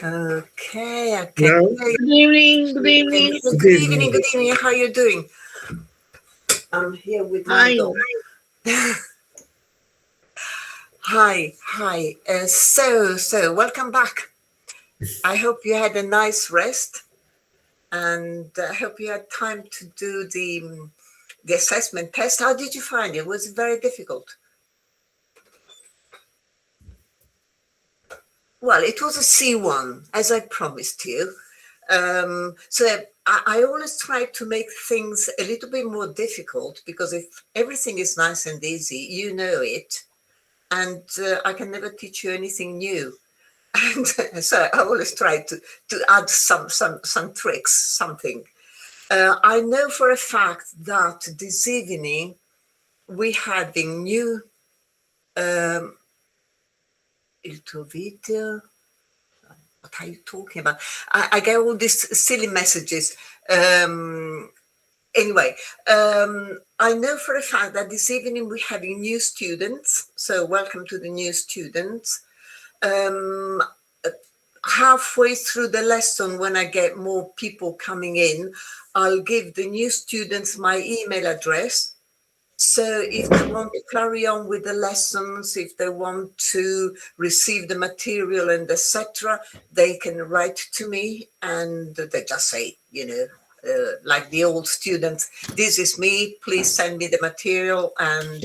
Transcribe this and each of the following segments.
Okay, I can Now, hear you. Good evening. Good evening. Good good evening, evening. good evening. How are you doing? I'm here with my dog. Fine. Hi. So welcome back. I hope you had a nice rest, and I hope you had time to do the assessment test. How did you find it? Was it very difficult? Well, it was a C1, as I promised you. So I always try to make things a little bit more difficult, because if everything is nice and easy, you know it, and I can never teach you anything new. And so I always try to add some tricks, something. I know for a fact that this evening we having new il tuo video. What are you talking about? I get all these silly messages. Anyway, I know for a fact that this evening we're having new students. So welcome to the new students. Um, Halfway through the lesson, when I get more people coming in, I'll give the new students my email address. So if they want to carry on with the lessons, if they want to receive the material and etc., they can write to me, and they just say, like the old students, this is me, please send me the material, and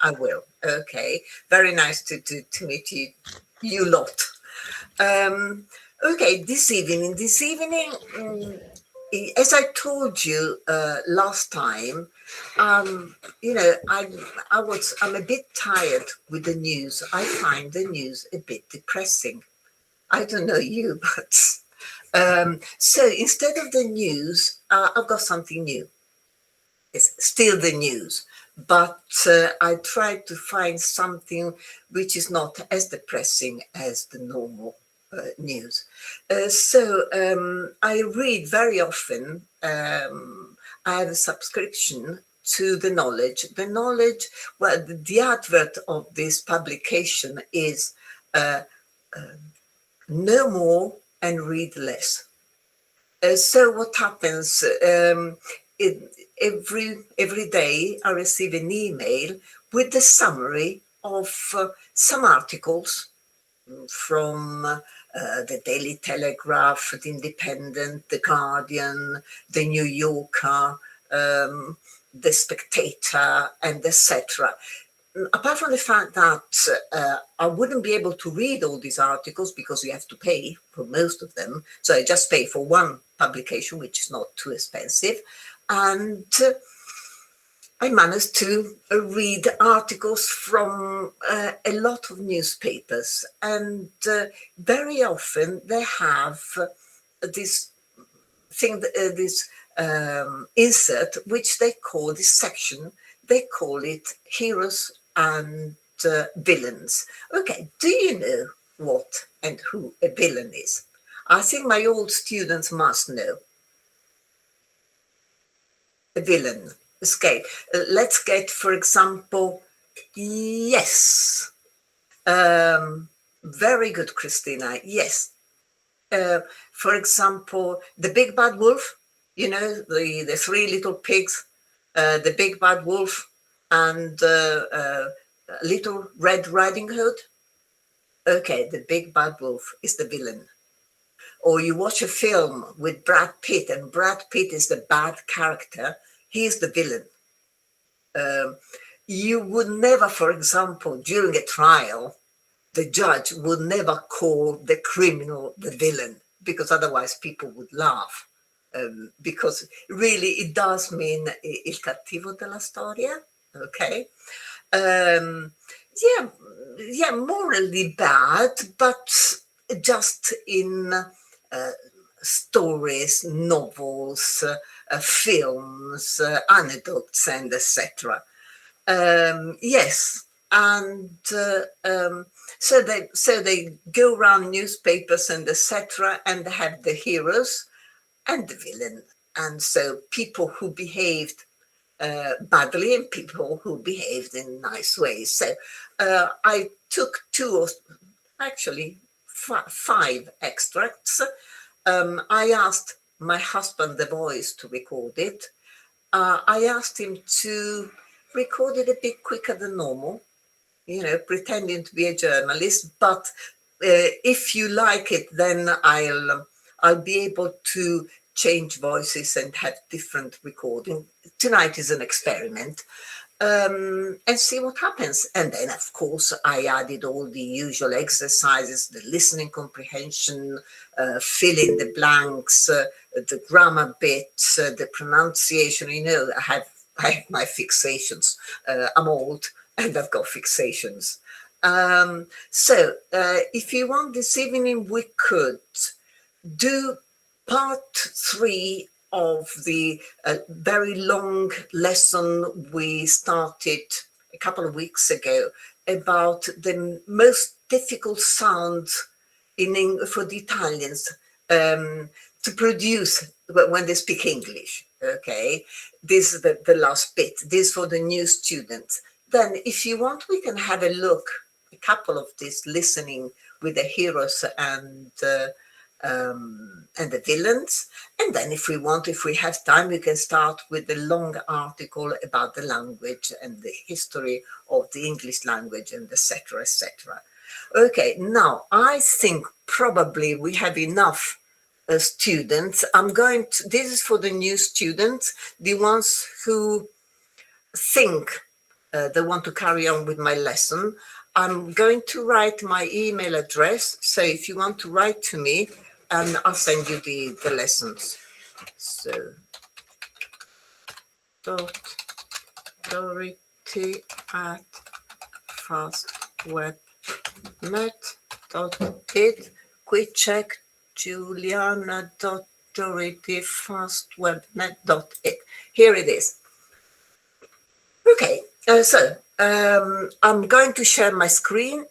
I will. Okay, very nice to meet you lot. Okay, this evening, as I told you last time, I'm a bit tired with the news. I find the news a bit depressing. I don't know you, but so instead of the news, I've got something new. It's still the news, but I tried to find something which is not as depressing as the normal news. So I read very often. I have a subscription to the knowledge. The knowledge, well, the advert of this publication is know more and read less. So what happens? Every day I receive an email with the summary of some articles from the Daily Telegraph, the Independent, the Guardian, the New Yorker, the Spectator, and etc. Apart from the fact that I wouldn't be able to read all these articles because you have to pay for most of them, so I just pay for one publication, which is not too expensive, and I managed to read articles from a lot of newspapers, and very often they have this thing, this insert, which they call this section, they call it heroes and villains. Okay, do you know what and who a villain is? I think my old students must know. A villain. Okay, let's get, for example, yes. Very good, Christina. Yes. For example, the big bad wolf, the three little pigs, the big bad wolf, and little Red Riding Hood. Okay, the big bad wolf is the villain. Or you watch a film with Brad Pitt, and Brad Pitt is the bad character. He is the villain. You would never, for example, during a trial, the judge would never call the criminal the villain, because otherwise people would laugh. Because really it does mean il cattivo della storia, okay? Yeah, morally bad, but just in stories, novels, films, anecdotes, and etc. Yes, and so they go around newspapers and etc. and have the heroes and the villain, and so people who behaved badly and people who behaved in nice ways. So I took actually 5 extracts. I asked my husband, the voice, to record it. I asked him to record it a bit quicker than normal, pretending to be a journalist. But if you like it, then I'll be able to change voices and have different recording. Tonight is an experiment. And see what happens. And then, of course, I added all the usual exercises, the listening comprehension, fill in the blanks, the grammar bits, the pronunciation. I have my fixations. I'm old and I've got fixations. So if you want this evening, we could do part 3 of the very long lesson we started a couple of weeks ago about the most difficult sounds for the Italians to produce when they speak English. Okay, this is the last bit. This for the new students. Then, if you want, we can have a look, a couple of this listening with the heroes and the villains. And then if we have time, we can start with the long article about the language and the history of the English language and etc. etc. Okay, now I think probably we have enough students. This is for the new students, the ones who think they want to carry on with my lesson. I'm going to write my email address. So if you want to write to me, and I'll send you the lessons. So, dorothy@fastwebnet.it. Quick check, juliana.dorothy@fastwebnet.it. Here it is. Okay, so I'm going to share my screen.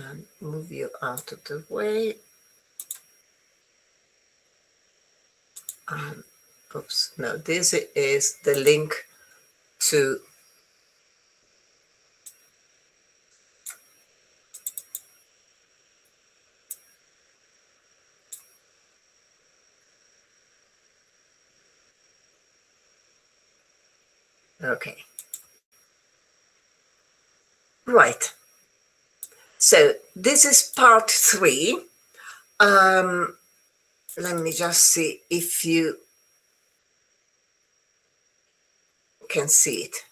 And move you out of the way. And oops, no, this is the link to okay. Right. So this is part 3. Let me just see if you can see it.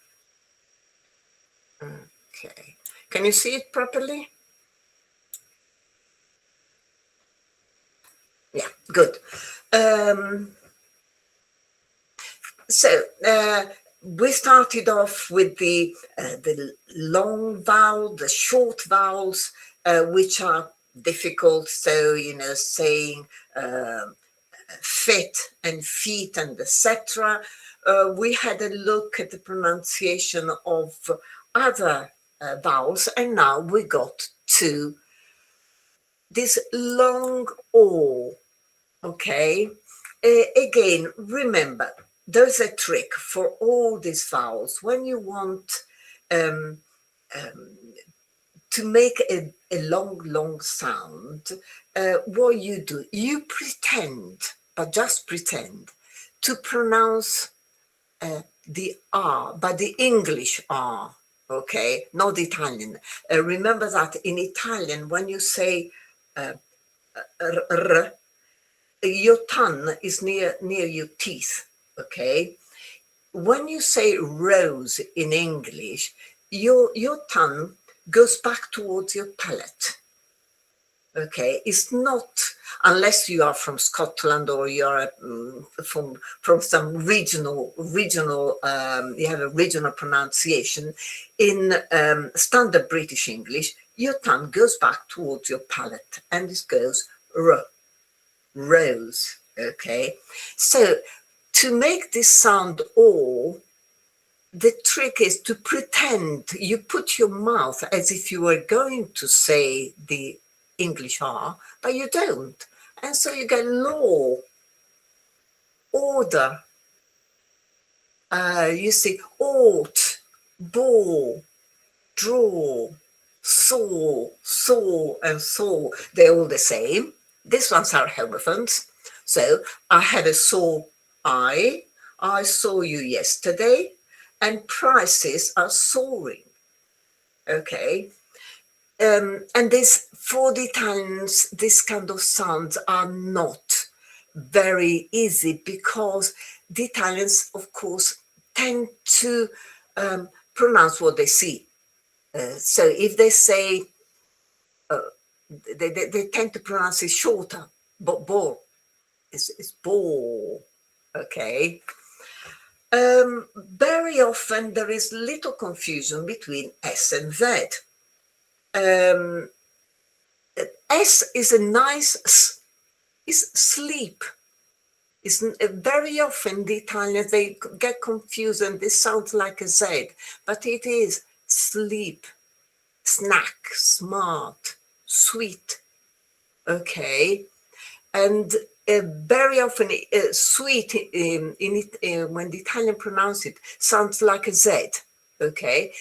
Okay. Can you see it properly? Yeah, good. So we started off with the long vowel, the short vowels, which are difficult. So, saying fit and feet and etc. We had a look at the pronunciation of other vowels, and now we got to this long O. Okay. Again, remember, there's a trick for all these vowels. When you want to make a long sound, what you do, you pretend, but just pretend, to pronounce the R, but the English R, okay, not the Italian. Remember that in Italian, when you say R, your tongue is near your teeth, okay? When you say rose in English, your tongue goes back towards your palate, okay? It's not, unless you are from Scotland or you're from some regional, you have a regional pronunciation. In standard British English, your tongue goes back towards your palate and it goes R. Rose, okay? So to make this sound O, the trick is to pretend you put your mouth as if you were going to say the English R, but you don't. And so you get law, order, you see, ought, bore, draw, saw, and saw. They're all the same. These ones are homophones. So I had a saw I saw you yesterday, and prices are soaring. Okay. And this, for the Italians, this kind of sounds are not very easy, because the Italians, of course, tend to pronounce what they see. So if they say, they tend to pronounce it shorter, but ball is ball. Okay. Very often there is little confusion between S and Z. Um, S is a nice is sleep. Is very often the Italians, they get confused and this sounds like a Z, but it is sleep, snack, smart, sweet. Okay. And very often sweet in it, when the Italian pronounce it, sounds like a Z. Okay.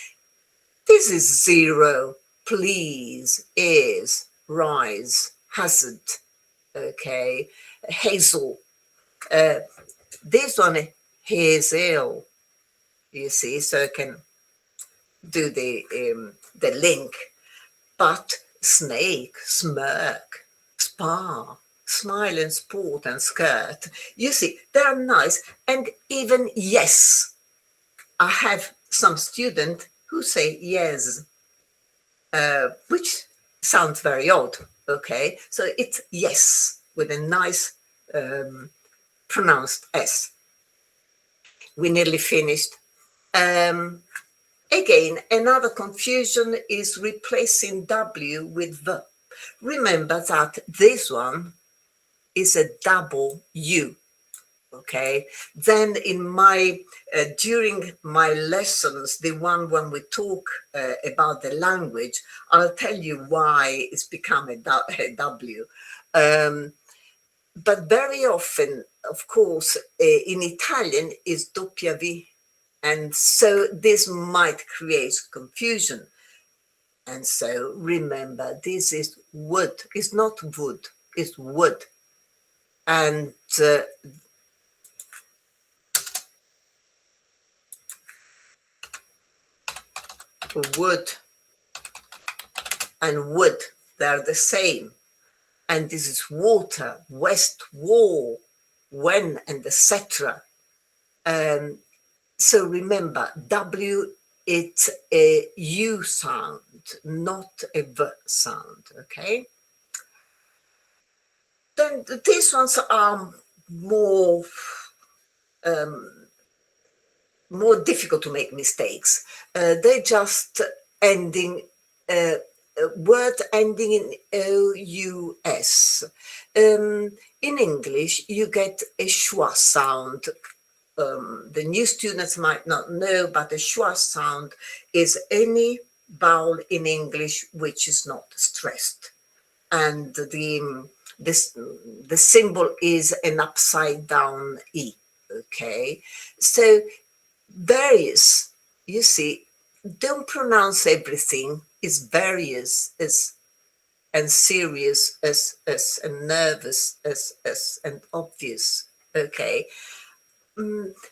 This is zero, please, is, rise, hazard. Okay. Hazel. This one, hazel. You see, so I can do the link. But snake, smirk, spa, smile and sport and skirt. You see, they're nice. And even yes, I have some students who say yes, which sounds very odd. Okay, so it's yes with a nice pronounced S. We nearly finished. Again, another confusion is replacing W with V. Remember that this one is a double U. Okay. Then in my during my lessons, the one when we talk about the language, I'll tell you why it's become a W. But very often, of course, in Italian is doppia V, and so this might create confusion. And so remember, this is wood. It's not wood. It's wood. And wood and wood, they're the same. And this is water, west, war, when, and etc. So remember, W, it's a U sound, not a V sound, okay? Then these ones are more difficult to make mistakes. They just ending word ending in O-U-S. In English, you get a schwa sound. The new students might not know, but a schwa sound is any vowel in English which is not stressed. And the symbol is an upside down E. Okay, so various, you see, don't pronounce everything. Is various as and serious as and nervous as and obvious. Okay.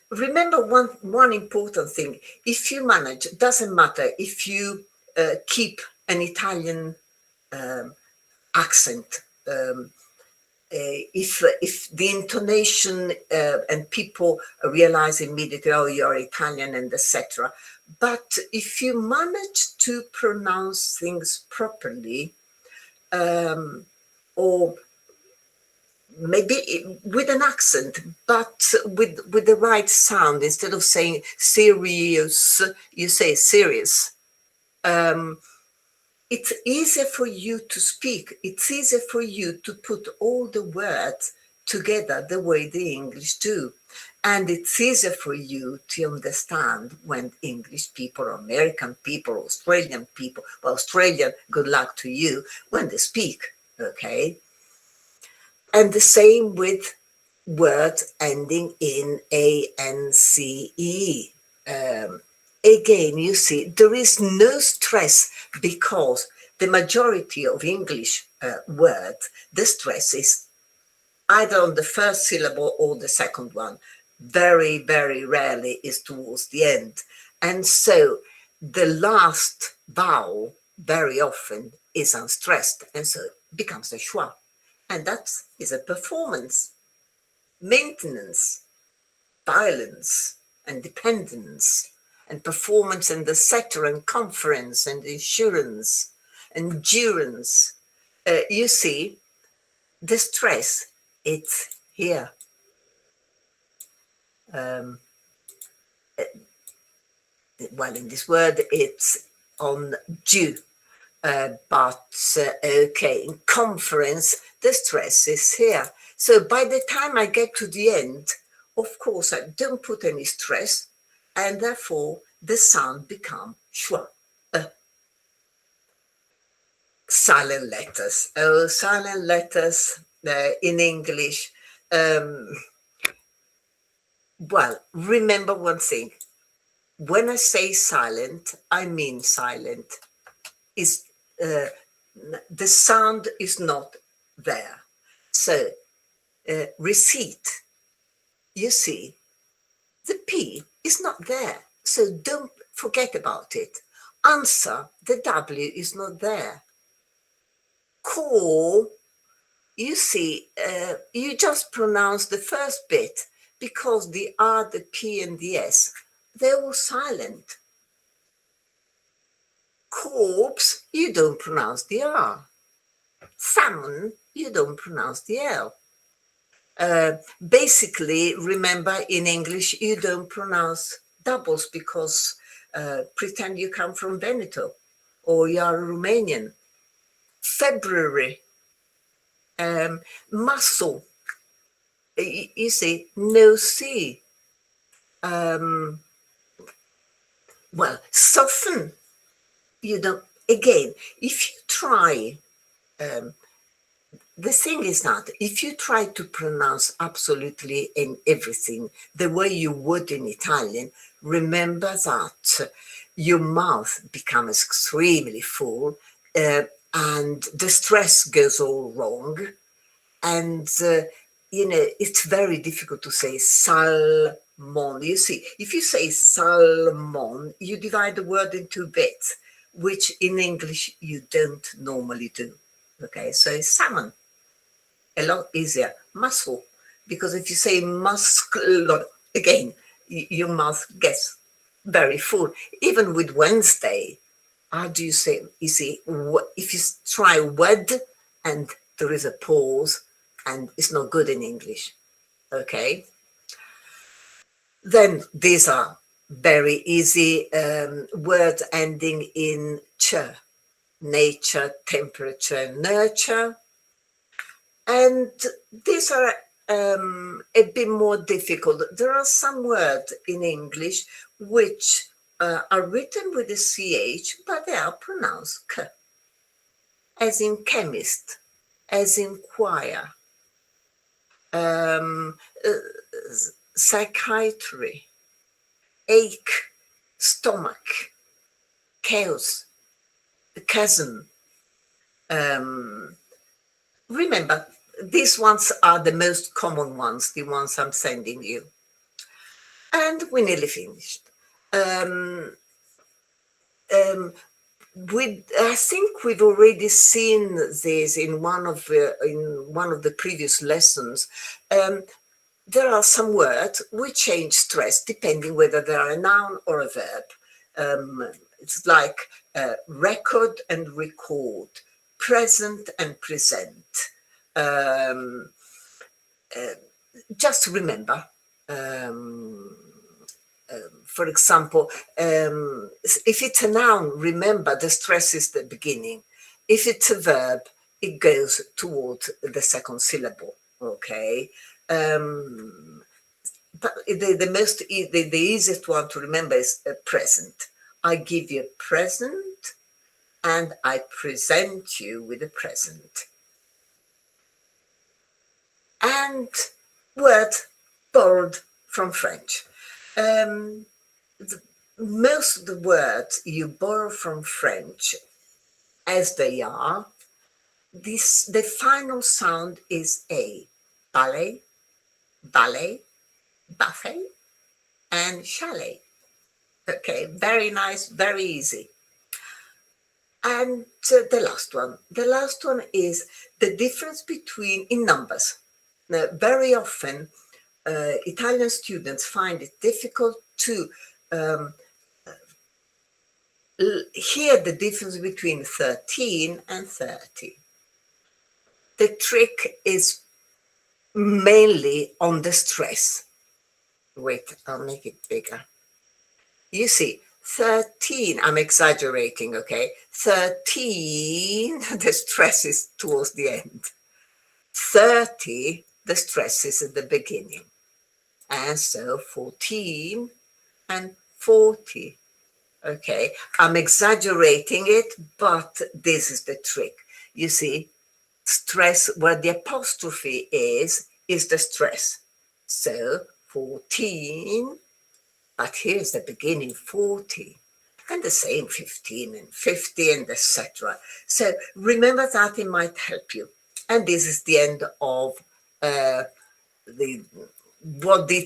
Remember one important thing. If you manage, it doesn't matter if you keep an Italian accent. If the intonation and people realize immediately, oh, you're Italian and etc. But if you manage to pronounce things properly, or maybe with an accent, but with the right sound, instead of saying serious, you say serious. It's easier for you to speak. It's easier for you to put all the words together the way the English do. And it's easier for you to understand when English people, or American people, Australian people, well, Australian, good luck to you, when they speak, okay? And the same with words ending in ance. Again, you see, there is no stress because the majority of English words, the stress is either on the first syllable or the second one. Very, very rarely is towards the end. And so the last vowel very often is unstressed, and so it becomes a schwa. And that is a performance, maintenance, balance, and dependence, and performance, and the setter, and conference, and insurance, endurance. You see, the stress, it's here. Um, well, in this word, it's on due. But okay, in conference, the stress is here. So by the time I get to the end, of course, I don't put any stress, and therefore the sound become schwa. Silent letters. Oh, silent letters in English. Um, well, remember one thing. When I say silent, I mean silent. Is the sound is not there. So receipt, you see, the P is not there. So don't forget about it. Answer, the W is not there. Call, you see, you just pronounce the first bit because the R, the P, and the S, they're all silent. Corpse, you don't pronounce the R. Salmon, you don't pronounce the L. Basically, remember, in English, you don't pronounce doubles because pretend you come from Veneto or you are Romanian. February, muscle, you see, no C. Well, soften, you don't, again, if you try, the thing is that if you try to pronounce absolutely in everything the way you would in Italian, remember that your mouth becomes extremely full and the stress goes all wrong. And, it's very difficult to say salmon. You see, if you say salmon, you divide the word into bits, which in English you don't normally do. Okay, so it's salmon. A lot easier. Muscle, because if you say muscle, again, your mouth gets very full. Even with Wednesday, how do you say, you see, if you try wed and there is a pause and it's not good in English, okay? Then these are very easy words ending in ch, nature, temperature, nurture. And these are a bit more difficult. There are some words in English which are written with a CH, but they are pronounced K, as in chemist, as in choir, psychiatry, ache, stomach, chaos, chasm. Remember, these ones are the most common ones, the ones I'm sending you. And we nearly finished. I think we've already seen this in one of the previous lessons. There are some words which change stress depending whether they are a noun or a verb. It's like record and record, present and present. Just remember, for example, if it's a noun, remember the stress is the beginning. If it's a verb, it goes towards the second syllable, okay? But the easiest one to remember is present. I give you a present and I present you with a present. and word borrowed from French. Um, Most of the words you borrow from French as they are, the final sound is A. Ballet, ballet, buffet, and chalet. Okay, very nice, very easy. And the last one is the difference between in numbers. Now, very often, Italian students find it difficult to um, hear the difference between 13 and 30. The trick is mainly on the stress. Wait, I'll make it bigger. You see, 13, I'm exaggerating, okay? 13, the stress is towards the end. 30, the stress is at the beginning. And so 14 and 40. Okay, I'm exaggerating it, but this is the trick. You see, stress, where the apostrophe is the stress. So 14, but here's the beginning 40. And the same 15 and 50 and etc. So remember that, it might help you. And this is the end of the what the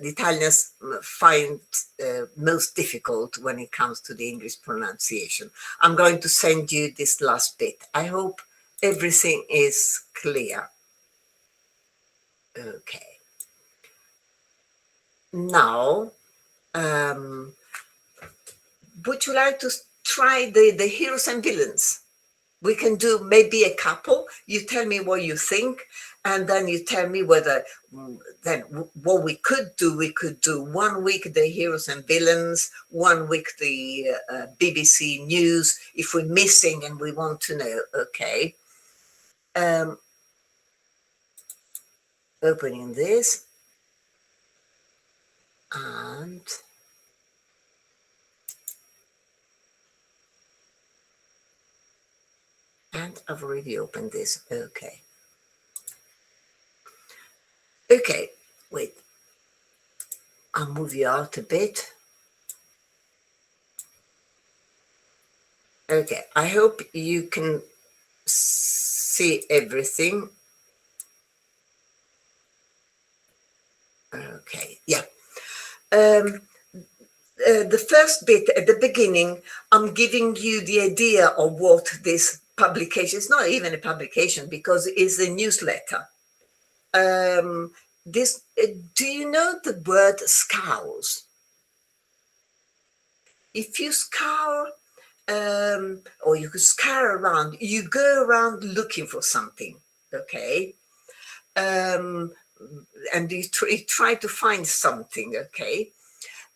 Italians find most difficult when it comes to the English pronunciation. I'm going to send you this last bit. I hope everything is clear. Okay. Now, would you like to try the heroes and villains? We can do maybe a couple. You tell me what you think, and then you tell me whether then what we could do. We could do 1 week the heroes and villains, 1 week the BBC News, if we're missing and we want to know. Okay. Opening this, and I've already opened this. Okay. Okay, wait. I'll move you out a bit. Okay, I hope you can see everything. Okay, yeah. The first bit at the beginning, I'm giving you the idea of what this publication is. Not even a publication, because it's a newsletter. Do you know the word scours? If you scour, or you could scour around, you go around looking for something, okay? And you try to find something, okay?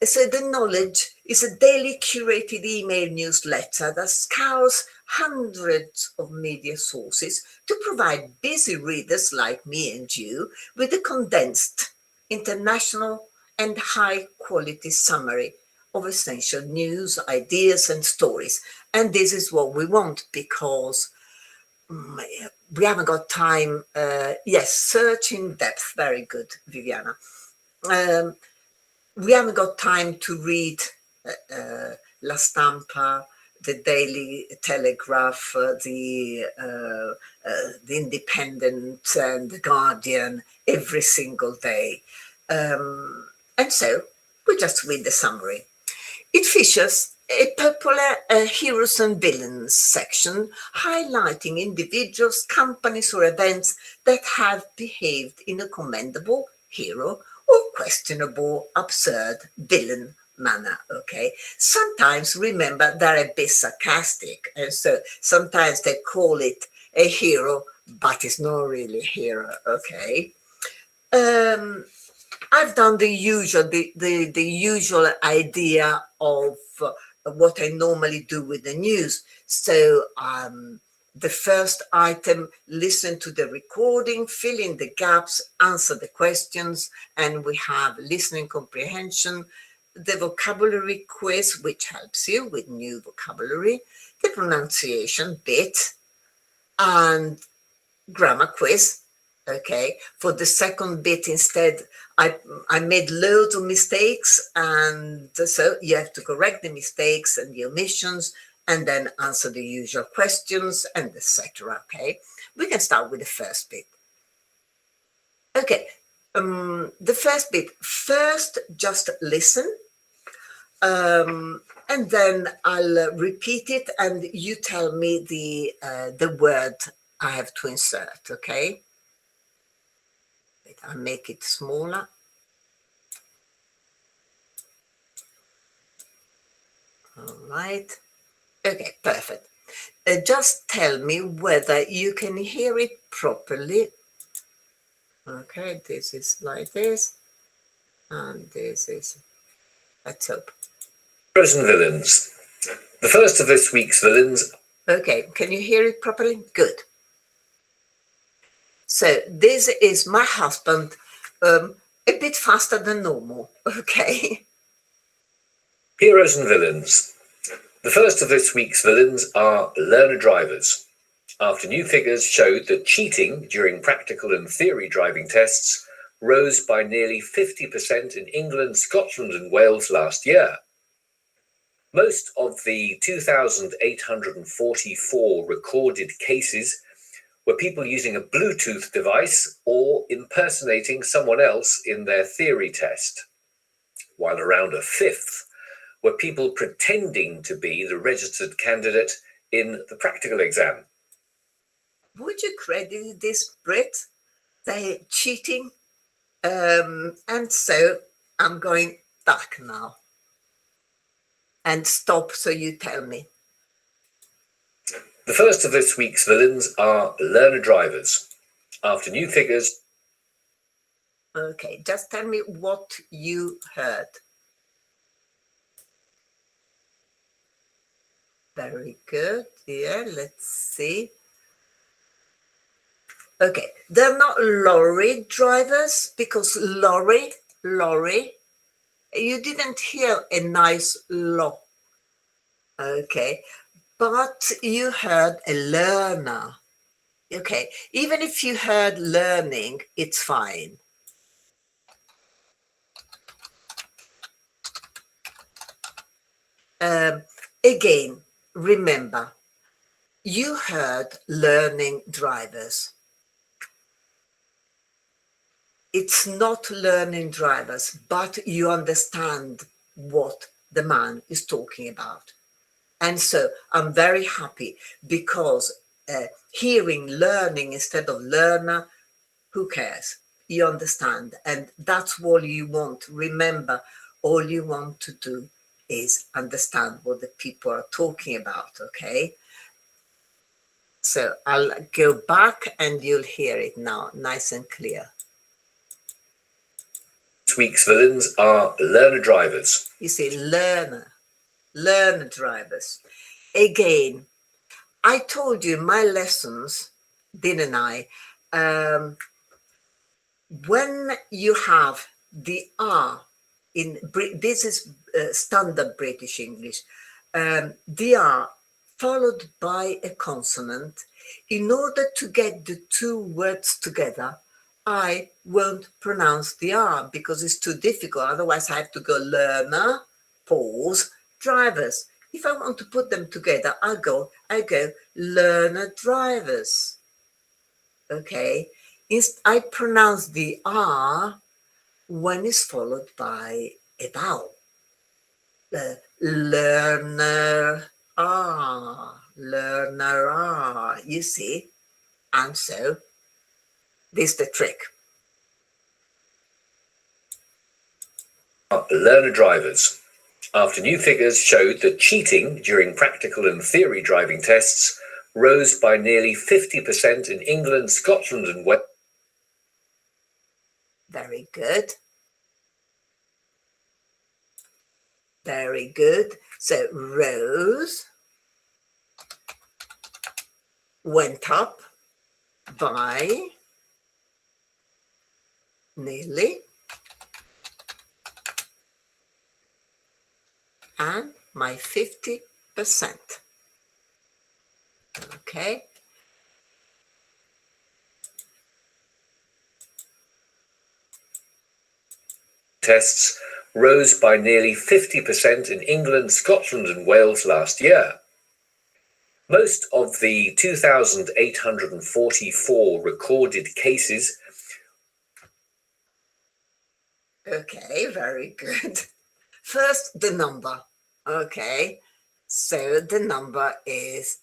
So the knowledge is a daily curated email newsletter that scours hundreds of media sources to provide busy readers like me and you with a condensed, international and high quality summary of essential news, ideas and stories. And this is what we want, because we haven't got time. Yes, search in depth. Very good, Viviana. We haven't got time to read La Stampa, the Daily Telegraph, the Independent and the Guardian every single day. And so we just read the summary. It features a popular heroes and villains section highlighting individuals, companies or events that have behaved in a commendable, hero or questionable, absurd villain manner. Okay, sometimes, remember, they're a bit sarcastic, and so sometimes they call it a hero, but it's not really a hero. Okay. I've done the usual idea of what I normally do with the news. So the first item, listen to the recording, fill in the gaps, answer the questions, and we have listening comprehension, the vocabulary quiz, which helps you with new vocabulary, the pronunciation bit, and grammar quiz. Okay, for the second bit instead, I made loads of mistakes, and so you have to correct the mistakes and the omissions and then answer the usual questions and etc. Okay, we can start with the first bit. Okay, the first bit, first just listen, and then I'll repeat it and you tell me the word I have to insert. Okay, I'll make it smaller. All right. Okay, perfect. Just tell me whether you can hear it properly. Okay, this is like this, and this is, let's hope. Heroes and villains. The first of this week's villains. Okay, can you hear it properly? Good. So this is my husband, a bit faster than normal. Okay. Heroes and villains. The first of this week's villains are learner drivers. After new figures showed that cheating during practical and theory driving tests rose by nearly 50% in England, Scotland, and Wales last year. Most of the 2,844 recorded cases were people using a Bluetooth device or impersonating someone else in their theory test, while around a fifth were people pretending to be the registered candidate in the practical exam. Would you credit this Brit? They're cheating. And so I'm going back now and stop so you tell me. The first of this week's villains are learner drivers. After new figures. Okay, just tell me what you heard. Very good. Yeah, let's see. Okay, they're not lorry drivers because lorry, you didn't hear a nice lo. Okay, but you heard a learner. Okay, even if you heard learning, it's fine. Again, remember, you heard learning drivers. It's not learning drivers, but you understand what the man is talking about. And so I'm very happy because hearing learning instead of learner, who cares? You understand. And that's all you want. Remember, all you want to do is understand what the people are talking about, okay? So I'll go back and you'll hear it now, nice and clear. This week's villains are learner drivers. You see, learner drivers. Again, I told you my lessons, didn't I? When you have the R in, this is standard British English, the R followed by a consonant, in order to get the two words together, I won't pronounce the R because it's too difficult. Otherwise, I have to go learner, pause, drivers. If I want to put them together, I go learner drivers. Okay, I pronounce the R when it's followed by a vowel. Learner R, you see? And so, this is the trick. Learner drivers. After new figures showed that cheating during practical and theory driving tests rose by nearly 50% in England, Scotland, and Wales. Very good. Very good. So rose, went up by nearly, and my 50%. Okay. tests rose by nearly 50% in England, Scotland, and Wales last year. Most of the 2,844 recorded cases. Okay, very good. First, the number. Okay, so the number is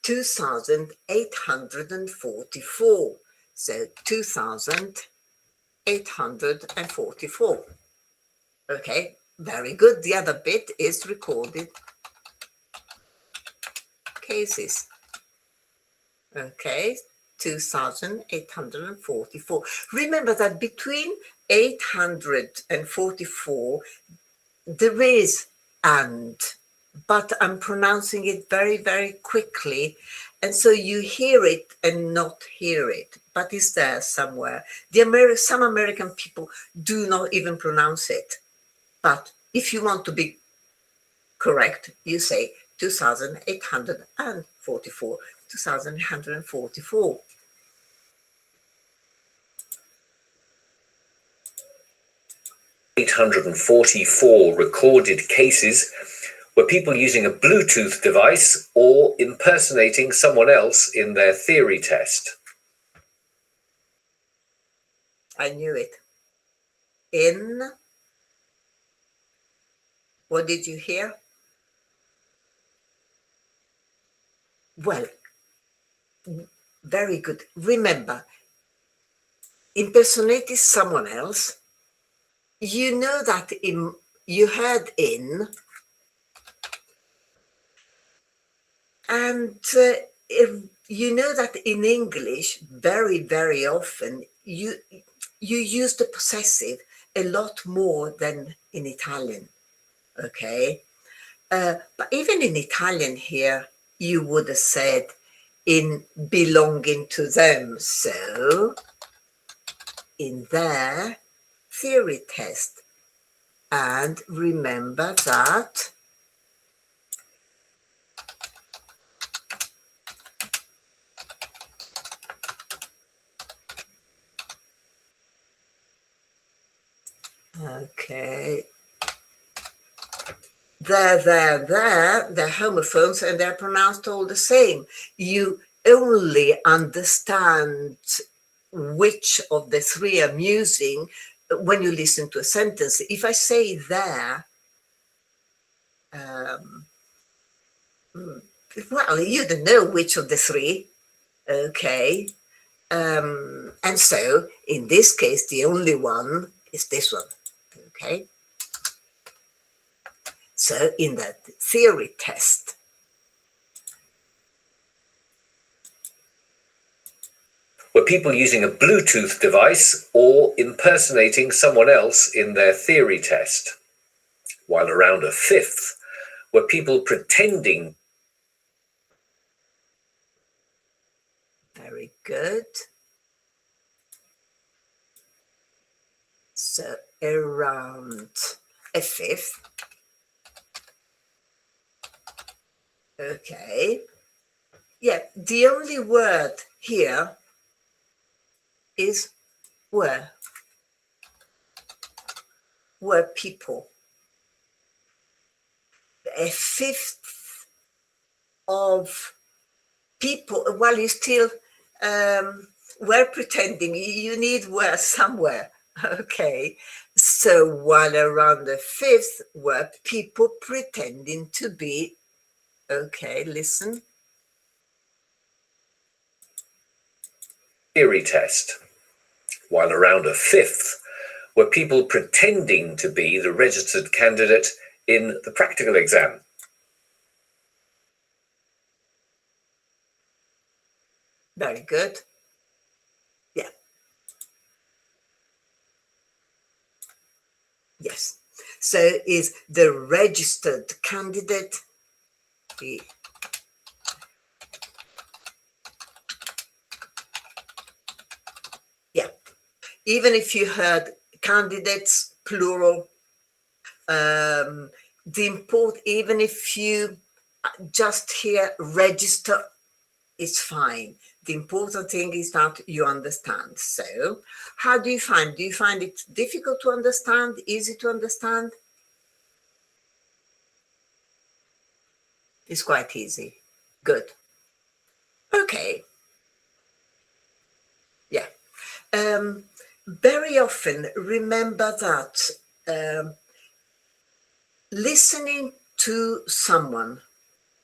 2,844. So 2,844. Okay, very good. The other bit is recorded cases. Okay, 2,844. Remember that between 844 there is and, but I'm pronouncing it very, very quickly. And so you hear it and not hear it, but it's there somewhere. Some American people do not even pronounce it. But if you want to be correct, you say 2,844, 2,844. (844) recorded cases were people using a Bluetooth device or impersonating someone else in their theory test. I knew it. What did you hear? Well, very good. Remember, impersonating someone else, you know that you heard in, and you know that in English, very, very often, you use the possessive a lot more than in Italian, okay? But even in Italian here, you would have said in belonging to them. So in their theory test. And remember that okay. They're homophones and they're pronounced all the same. You only understand which of the three I'm using when you listen to a sentence. If I say there, well, you don't know which of the three, okay? And so in this case, the only one is this one, okay? So in that theory test, were people using a Bluetooth device or impersonating someone else in their theory test, while around a fifth were people pretending. very good. So around a fifth. Okay. Yeah, the only word here is were people. A fifth of people, well, you still were pretending, you need were somewhere. Okay, so while around a fifth were people pretending to be, okay, listen. Theory test, while around a fifth were people pretending to be the registered candidate in the practical exam. Very good. Yeah. Yes. So is the registered candidate yeah. Even if you heard candidates plural, even if you just hear register, it's fine. The important thing is that you understand. So how do you find? Do you find it difficult to understand? Easy to understand? It's quite easy. Good. Okay. Yeah. Very often remember that listening to someone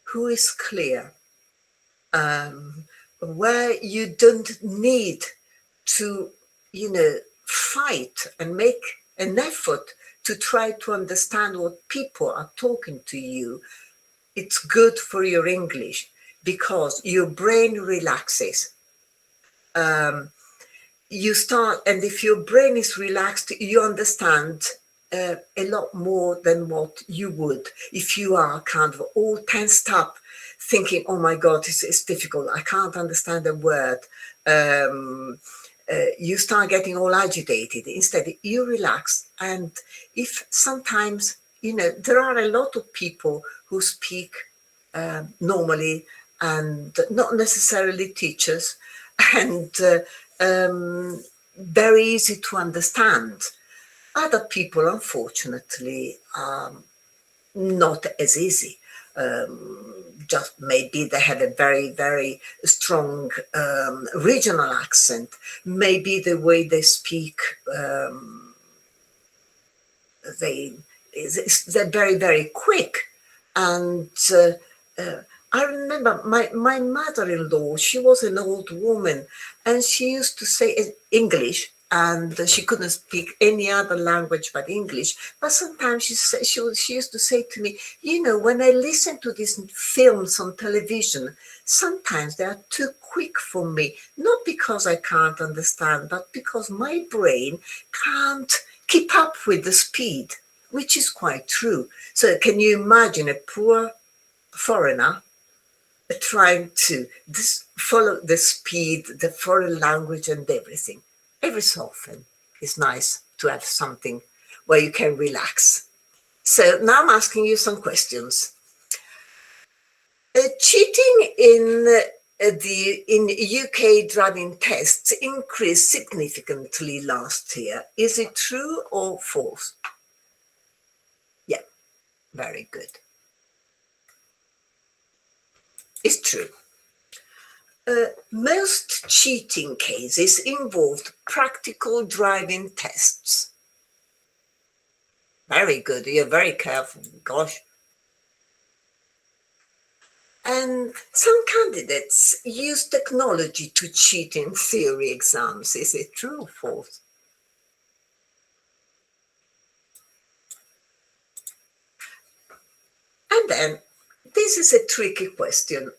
who is clear, where you don't need to, fight and make an effort to try to understand what people are talking to you, it's good for your English because your brain relaxes. You start, and if your brain is relaxed, you understand a lot more than what you would if you are kind of all tensed up, thinking, "Oh my God, it's difficult. I can't understand a word." You start getting all agitated. Instead, you relax, and if sometimes there are a lot of people who speak normally and not necessarily teachers, and very easy to understand. Other people, unfortunately, are not as easy. Just maybe they have a very, very strong regional accent. Maybe the way they speak, they're very, very quick. And I remember my mother-in-law, she was an old woman, and she used to say English, and she couldn't speak any other language but English. But sometimes she used to say to me, when I listen to these films on television, sometimes they are too quick for me, not because I can't understand, but because my brain can't keep up with the speed, which is quite true. So can you imagine a poor foreigner trying to follow the speed, the foreign language and everything? Every so often it's nice to have something where you can relax. So now I'm asking you some questions. Cheating in UK driving tests increased significantly last year. Is it true or false? Yeah, very good. It's true. Most cheating cases involved practical driving tests. Very good. You're very careful. Gosh. And some candidates use technology to cheat in theory exams. Is it true or false? And then, this is a tricky question.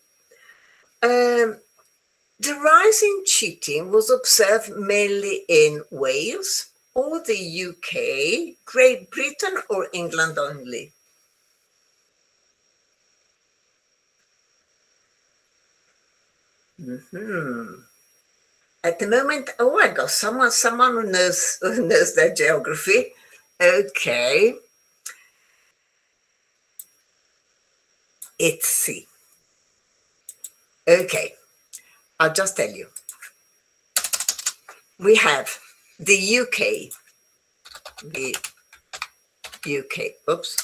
The rise in cheating was observed mainly in Wales or the UK, Great Britain or England only? At the moment, oh, I got someone who knows their geography. Okay, it's C. Okay, I'll just tell you. We have the UK. The UK. Oops.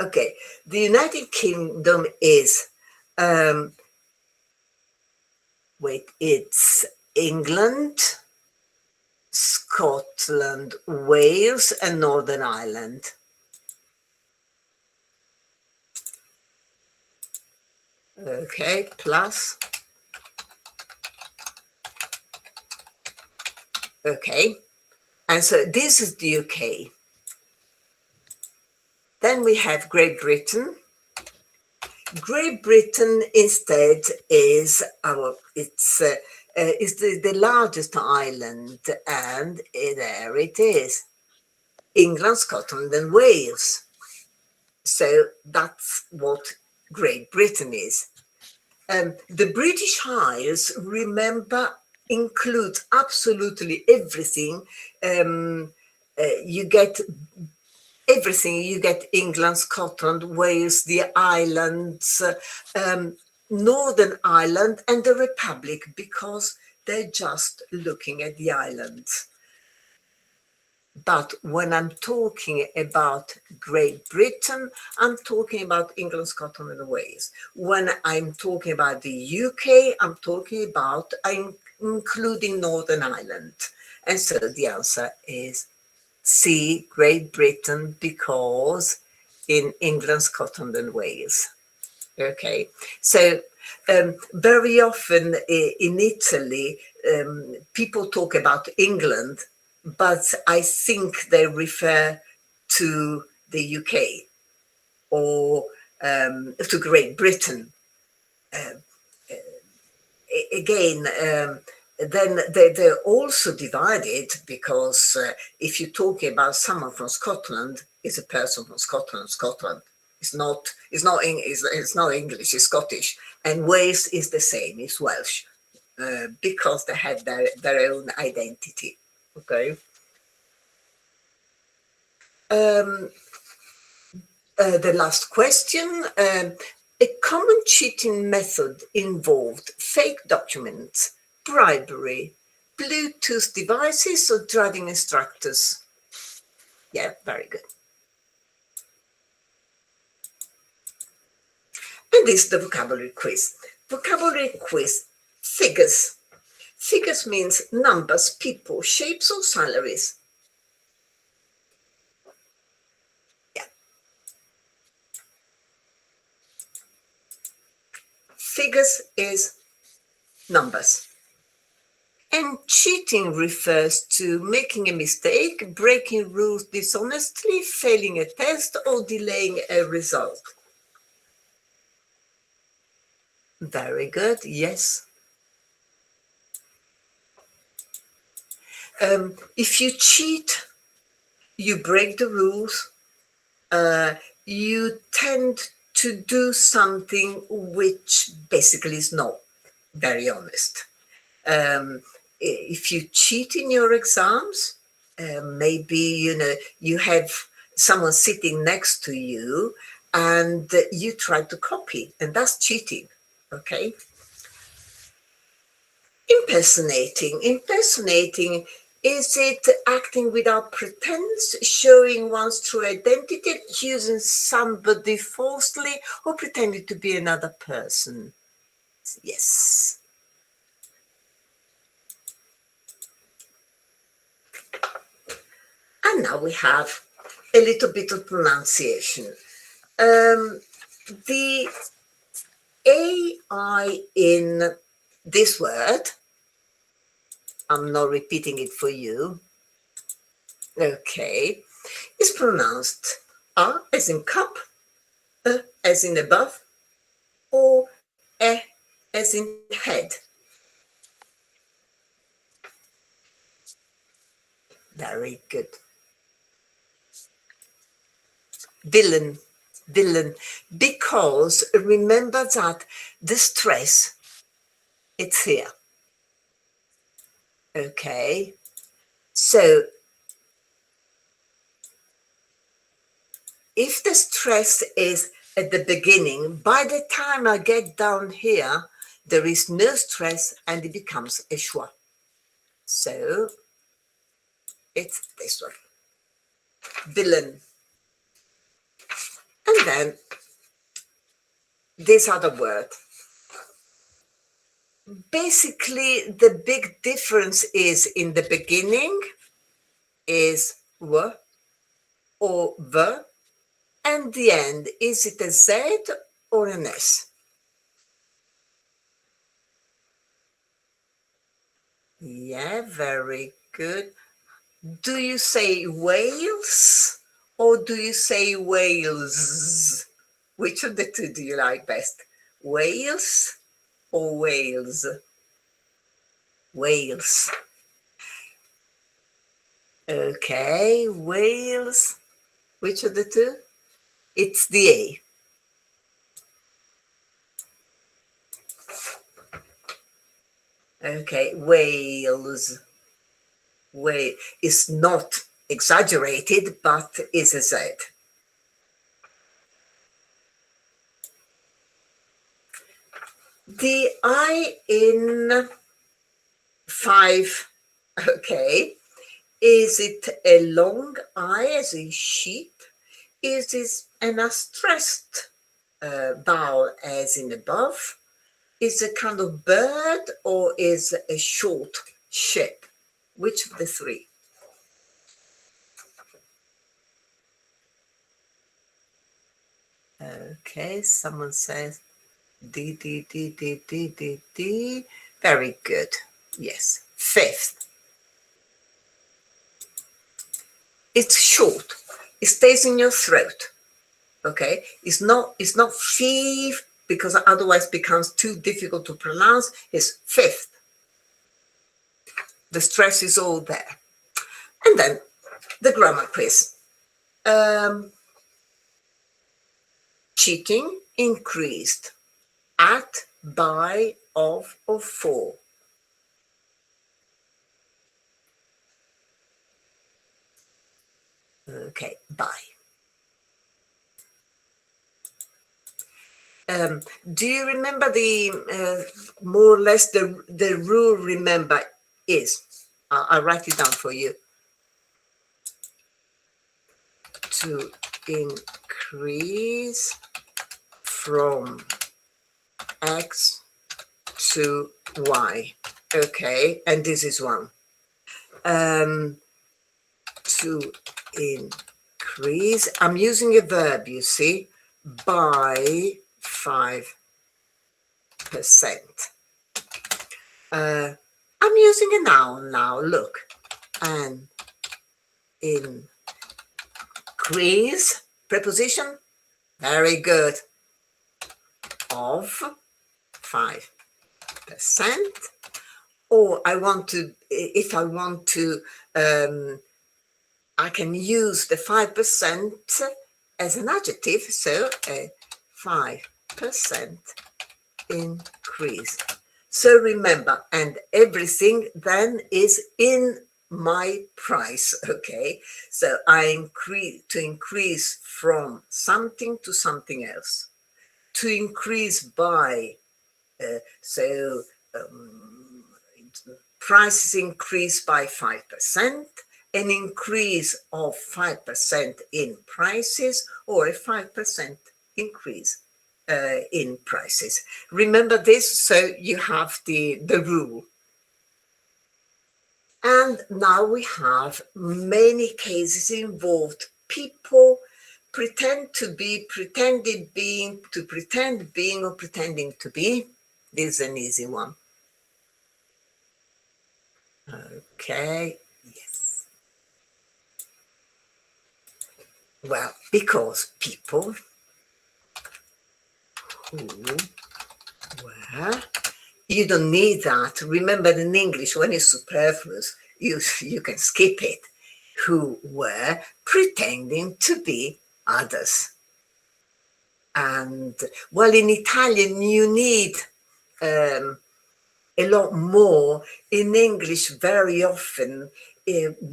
Okay, the United Kingdom is. It's England, Scotland, Wales, and Northern Ireland. Okay, plus. Okay, and so this is the UK. Then we have Great Britain. Great Britain instead is the largest island, and there it is, England, Scotland, and Wales. So that's what Great Britain is. The British Isles, remember, includes absolutely everything. You get everything. You get England, Scotland, Wales, the islands, Northern Ireland and the Republic because they're just looking at the islands. But when I'm talking about Great Britain, I'm talking about England, Scotland, and Wales. When I'm talking about the UK, I'm talking about including Northern Ireland. And so the answer is C, Great Britain, because in England, Scotland, and Wales. Okay, so very often in Italy, people talk about England, but I think they refer to the UK or to Great Britain. Again, then they're also divided because if you're talking about someone from Scotland, it's a person from Scotland. It's not English, it's Scottish. And Wales is the same, it's Welsh, because they have their own identity. Okay. The last question. A common cheating method involved fake documents, bribery, Bluetooth devices, or driving instructors. Yeah, very good. And this is the vocabulary quiz. Vocabulary quiz. Figures. Figures means numbers, people, shapes, or salaries. Yeah. Figures is numbers. And cheating refers to making a mistake, breaking rules dishonestly, failing a test, or delaying a result. Very good, yes. If you cheat, you break the rules, you tend to do something which basically is not very honest. If you cheat in your exams, maybe you have someone sitting next to you and you try to copy, and that's cheating. Okay. Impersonating, is it acting without pretense, showing one's true identity, accusing somebody falsely, or pretending to be another person? Yes. And now we have a little bit of pronunciation. The AI in this word, I'm not repeating it for you, okay, is pronounced A as in cup, E as in above, or E as in head. Very good. Villain, because remember that the stress, it's here. Okay, so if the stress is at the beginning, by the time I get down here, there is no stress and it becomes a schwa. So it's this one, villain. And then this other word. Basically, the big difference is in the beginning is w or v, and the end, is it a z or an s? Yeah, very good. Do you say Wales or do you say Wales? Which of the two do you like best? Wales or Wales? Wales. Okay, Wales. Which of the two? It's the A. Okay, Wales. Wales is not exaggerated, but is a Z. The I in 5, okay. Is it a long I as in sheep? Is it an stressed vowel as in above? Is it a kind of bird or is it a short ship? Which of the three? Okay, someone says D, D, D, D, D, D, D. Very good. Yes. Fifth. It's short. It stays in your throat. Okay. It's not thief because otherwise becomes too difficult to pronounce. It's fifth. The stress is all there. And then the grammar quiz. Cheating increased at, by, of, or for. Okay, by. Do you remember the more or less the rule? Remember is I'll write it down for you. To increase from X to Y. Okay, and this is one. To increase, I'm using a verb, you see, by 5%. I'm using a noun now, look. And increase, preposition, very good, of 5%. Or I want to, if I want to, I can use the 5% as an adjective, so a 5% increase. So remember, and everything then is in my price, okay? So I increase from something to something else. To increase by, prices increase by 5%, an increase of 5% in prices, or a 5% increase in prices. Remember this, so you have the rule. And now we have many cases involved. People pretend to be, pretended being, to pretend being, or pretending to be. This is an easy one. Okay, yes. Well, because people who were, you don't need that. Remember, in English, when it's superfluous, you can skip it. Who were pretending to be others. And, well, in Italian, you need a lot more. In English, very often,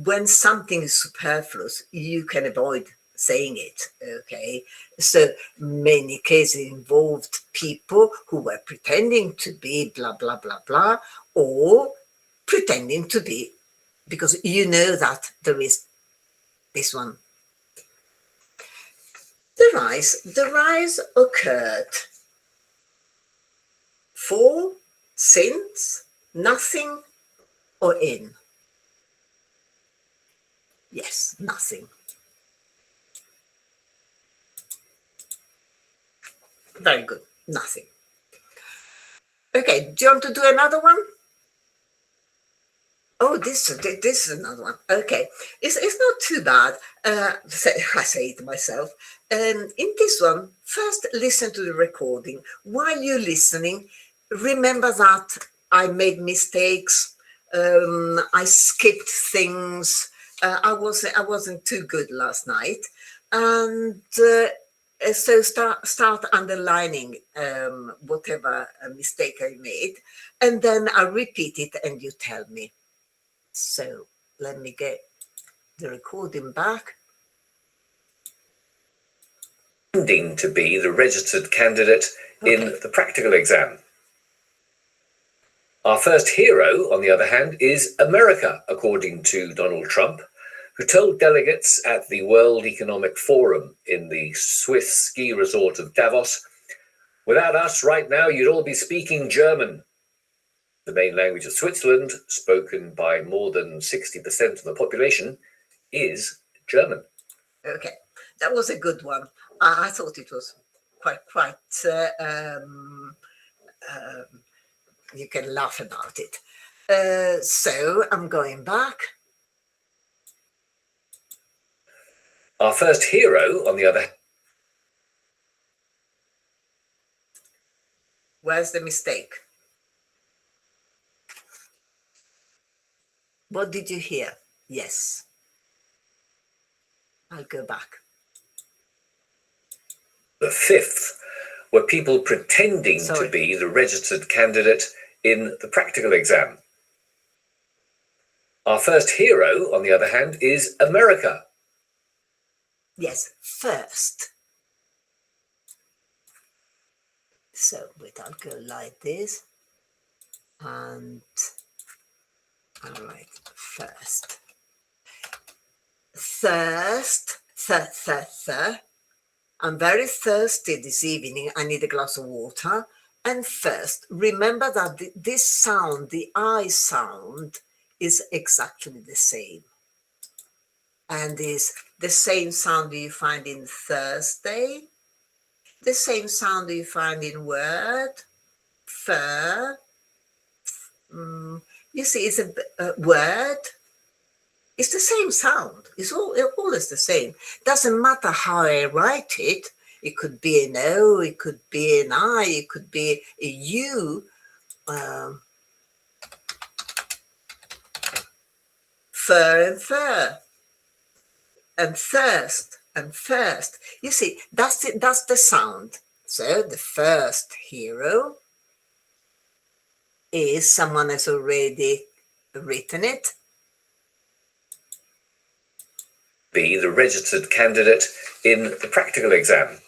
when something is superfluous, you can avoid saying it, okay? So many cases involved people who were pretending to be blah, blah, blah, blah, or pretending to be, because you know that there is this one. The rise occurred for, since, nothing, or in. Yes, nothing. Very good, nothing. Okay, do you want to do another one? Oh, this is another one. Okay, it's not too bad. I say it myself. In this one, first listen to the recording. While you're listening, remember that I made mistakes. I skipped things. I wasn't too good last night, and so start underlining whatever mistake I made, and then I repeat it, and you tell me. So let me get the recording back. Pretending to be the registered candidate in the practical exam. Our first hero, on the other hand, is America, according to Donald Trump, who told delegates at the World Economic Forum in the Swiss ski resort of Davos, "Without us right now, you'd all be speaking German." The main language of Switzerland, spoken by more than 60% of the population, is German. Okay, that was a good one. I thought it was quite you can laugh about it. So I'm going back. Our first hero, on the other hand, Where's the mistake? What did you hear? Yes. I'll go back. the fifth were people pretending to Sorry. be the registered candidate in the practical exam. Our first hero, on the other hand, is America. Yes, first. So wait, I'll go like this. And all right, first. Thirst. I'm very thirsty this evening. I need a glass of water. And first, remember that this sound, the I sound, is exactly the same. And is the same sound you find in Thursday, the same sound you find in word, fur. You see, it's a word. It's the same sound. It's always the same. Doesn't matter how I write it. It could be an O, it could be an I, it could be a U. Fur and fur. And thirst and first. You see, that's it. That's the sound. So the first hero is someone has already written it. Be the registered candidate in the practical exam.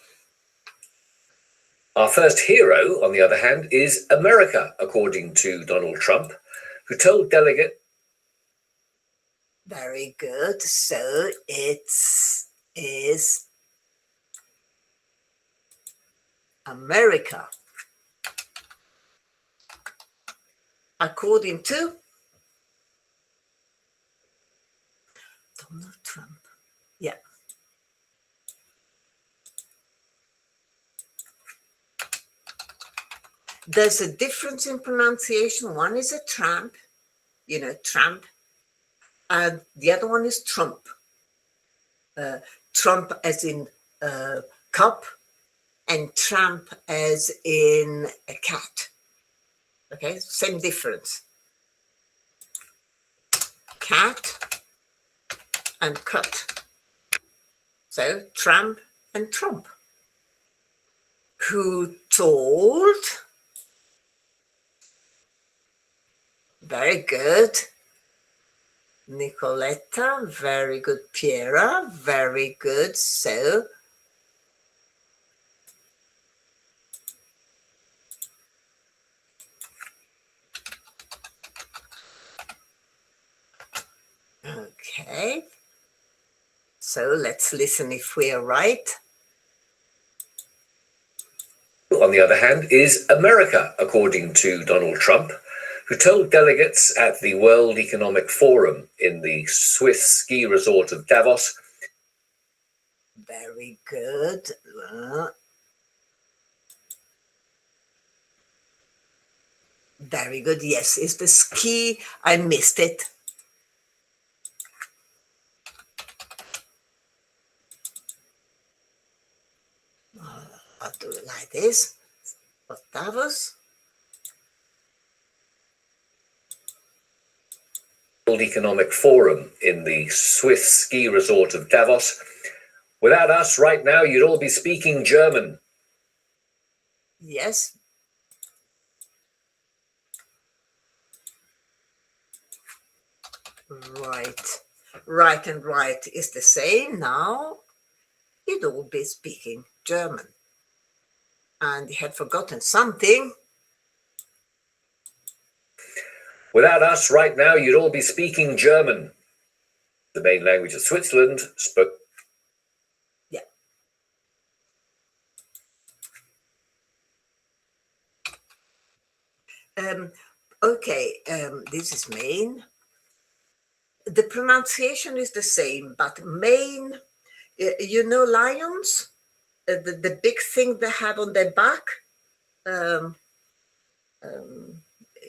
Our first hero, on the other hand, is America, according to Donald Trump, who told delegates. Very good. So it is America. According to Donald Trump. Yeah. There's a difference in pronunciation. One is a tramp, tramp, and the other one is Trump. Trump as in cup, and tramp as in a cat. Okay, same difference. Cat and cut. So tramp and Trump. Who told? Very good. Nicoletta, very good. Piera, very good. So, okay. So let's listen if we are right. On the other hand, is America, according to Donald Trump, who told delegates at the World Economic Forum in the Swiss ski resort of Davos. Very good. Very good. Yes, it's the ski. I missed it. I'll do it like this. Of Davos. World Economic Forum in the Swiss ski resort of Davos. "Without us right now, you'd all be speaking German." Yes. Right. Right and right is the same now. You'd all be speaking German. And you had forgotten something. Without us right now, you'd all be speaking German, the main language of Switzerland, spoke. Yeah. Okay, this is Maine. The pronunciation is the same, but Maine, you know lions? The big thing they have on their back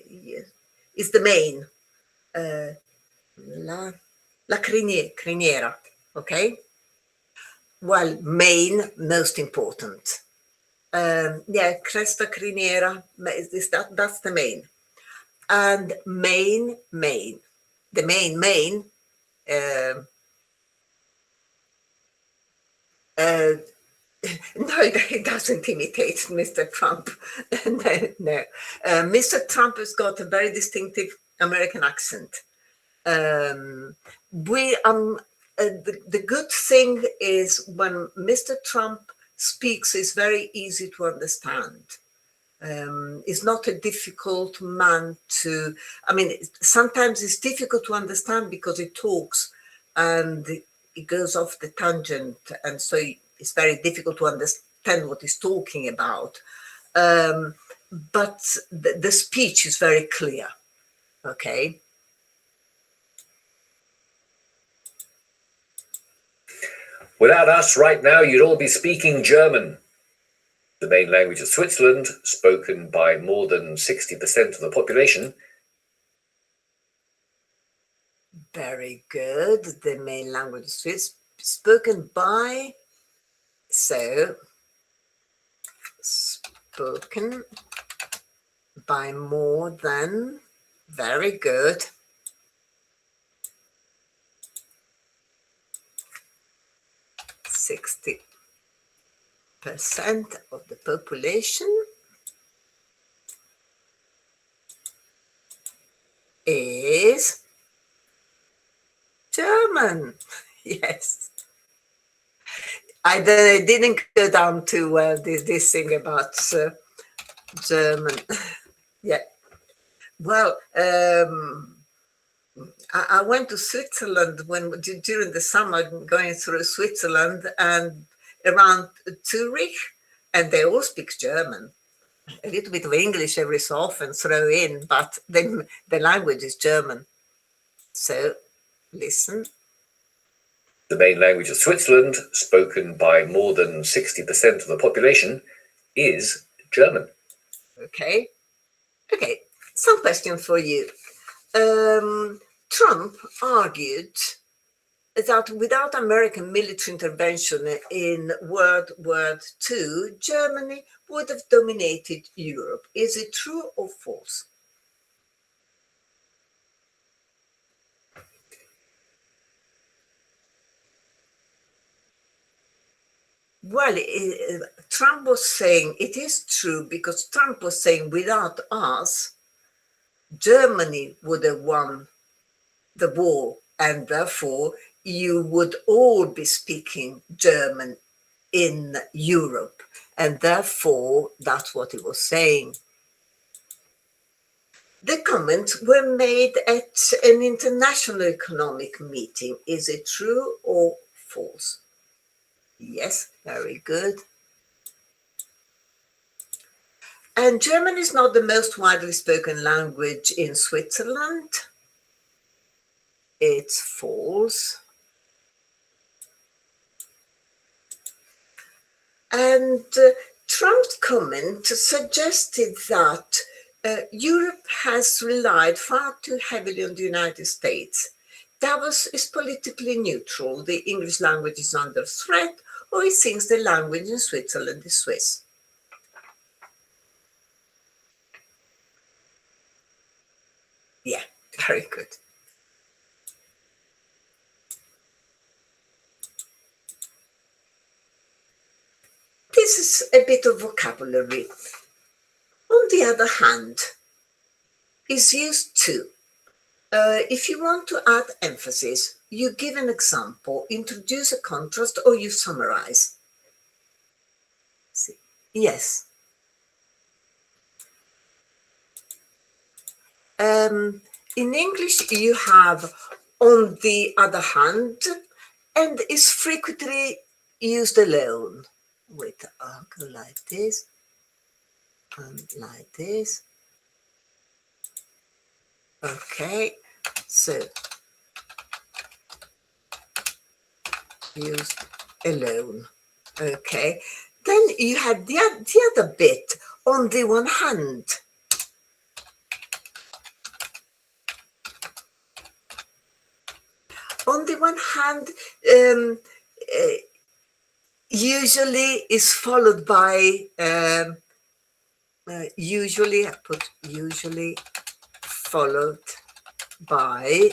yes, is the mane. La criniera, okay? Well, mane, most important. Yeah, cresta criniera, that's the main. And main, the main, no, it doesn't imitate Mr. Trump. No. Mr. Trump has got a very distinctive American accent. The good thing is when Mr. Trump speaks, it's very easy to understand. Is not a difficult man to, I mean, sometimes it's difficult to understand because he talks and he goes off the tangent, and so it's very difficult to understand what he's talking about. But the speech is very clear, okay? Without us right now, you'd all be speaking German, the main language of Switzerland, spoken by more than 60% of the population. Very good. The main language is Swiss, spoken by, so spoken by more than, very good. %60 of the population is German. Yes. I didn't go down to this thing about German. Yeah. Well, I went to Switzerland during the summer, going through Switzerland and around Zurich, and they all speak German. A little bit of English every so often throw in, but the language is German. So listen. The main language of Switzerland, spoken by more than 60% of the population, is German. Okay. Okay. Some question for you. Trump argued that without American military intervention in World War II, Germany would have dominated Europe. Is it true or false? Well, Trump was saying it is true because Trump was saying without us, Germany would have won the war, and therefore you would all be speaking German in Europe. And therefore, that's what he was saying. The comments were made at an international economic meeting. Is it true or false? Yes, very good. And German is not the most widely spoken language in Switzerland. It's false. And Trump's comment suggested that Europe has relied far too heavily on the United States. Davos is politically neutral. The English language is under threat, or he thinks the language in Switzerland is Swiss. Yeah, very good. This is a bit of vocabulary. On the other hand, is used to. If you want to add emphasis, you give an example, introduce a contrast, or you summarize. See? Yes. In English, you have on the other hand, and is frequently used alone. Wait, I'll go like this and like this. Okay, so used alone. Okay, then you have the other bit, on the one hand. On the one hand, usually is followed by, usually, I put usually followed by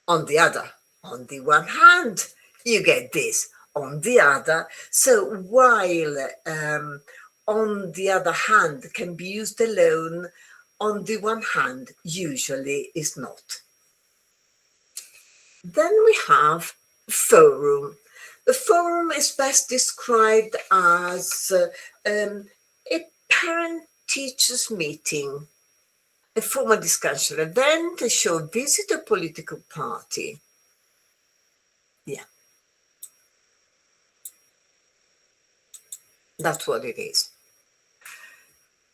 on the other. On the one hand, you get this, on the other. So while on the other hand can be used alone, on the one hand usually is not. Then we have forum. The forum is best described as a parent-teachers meeting, a formal discussion event, a short visit, a political party. Yeah, that's what it is.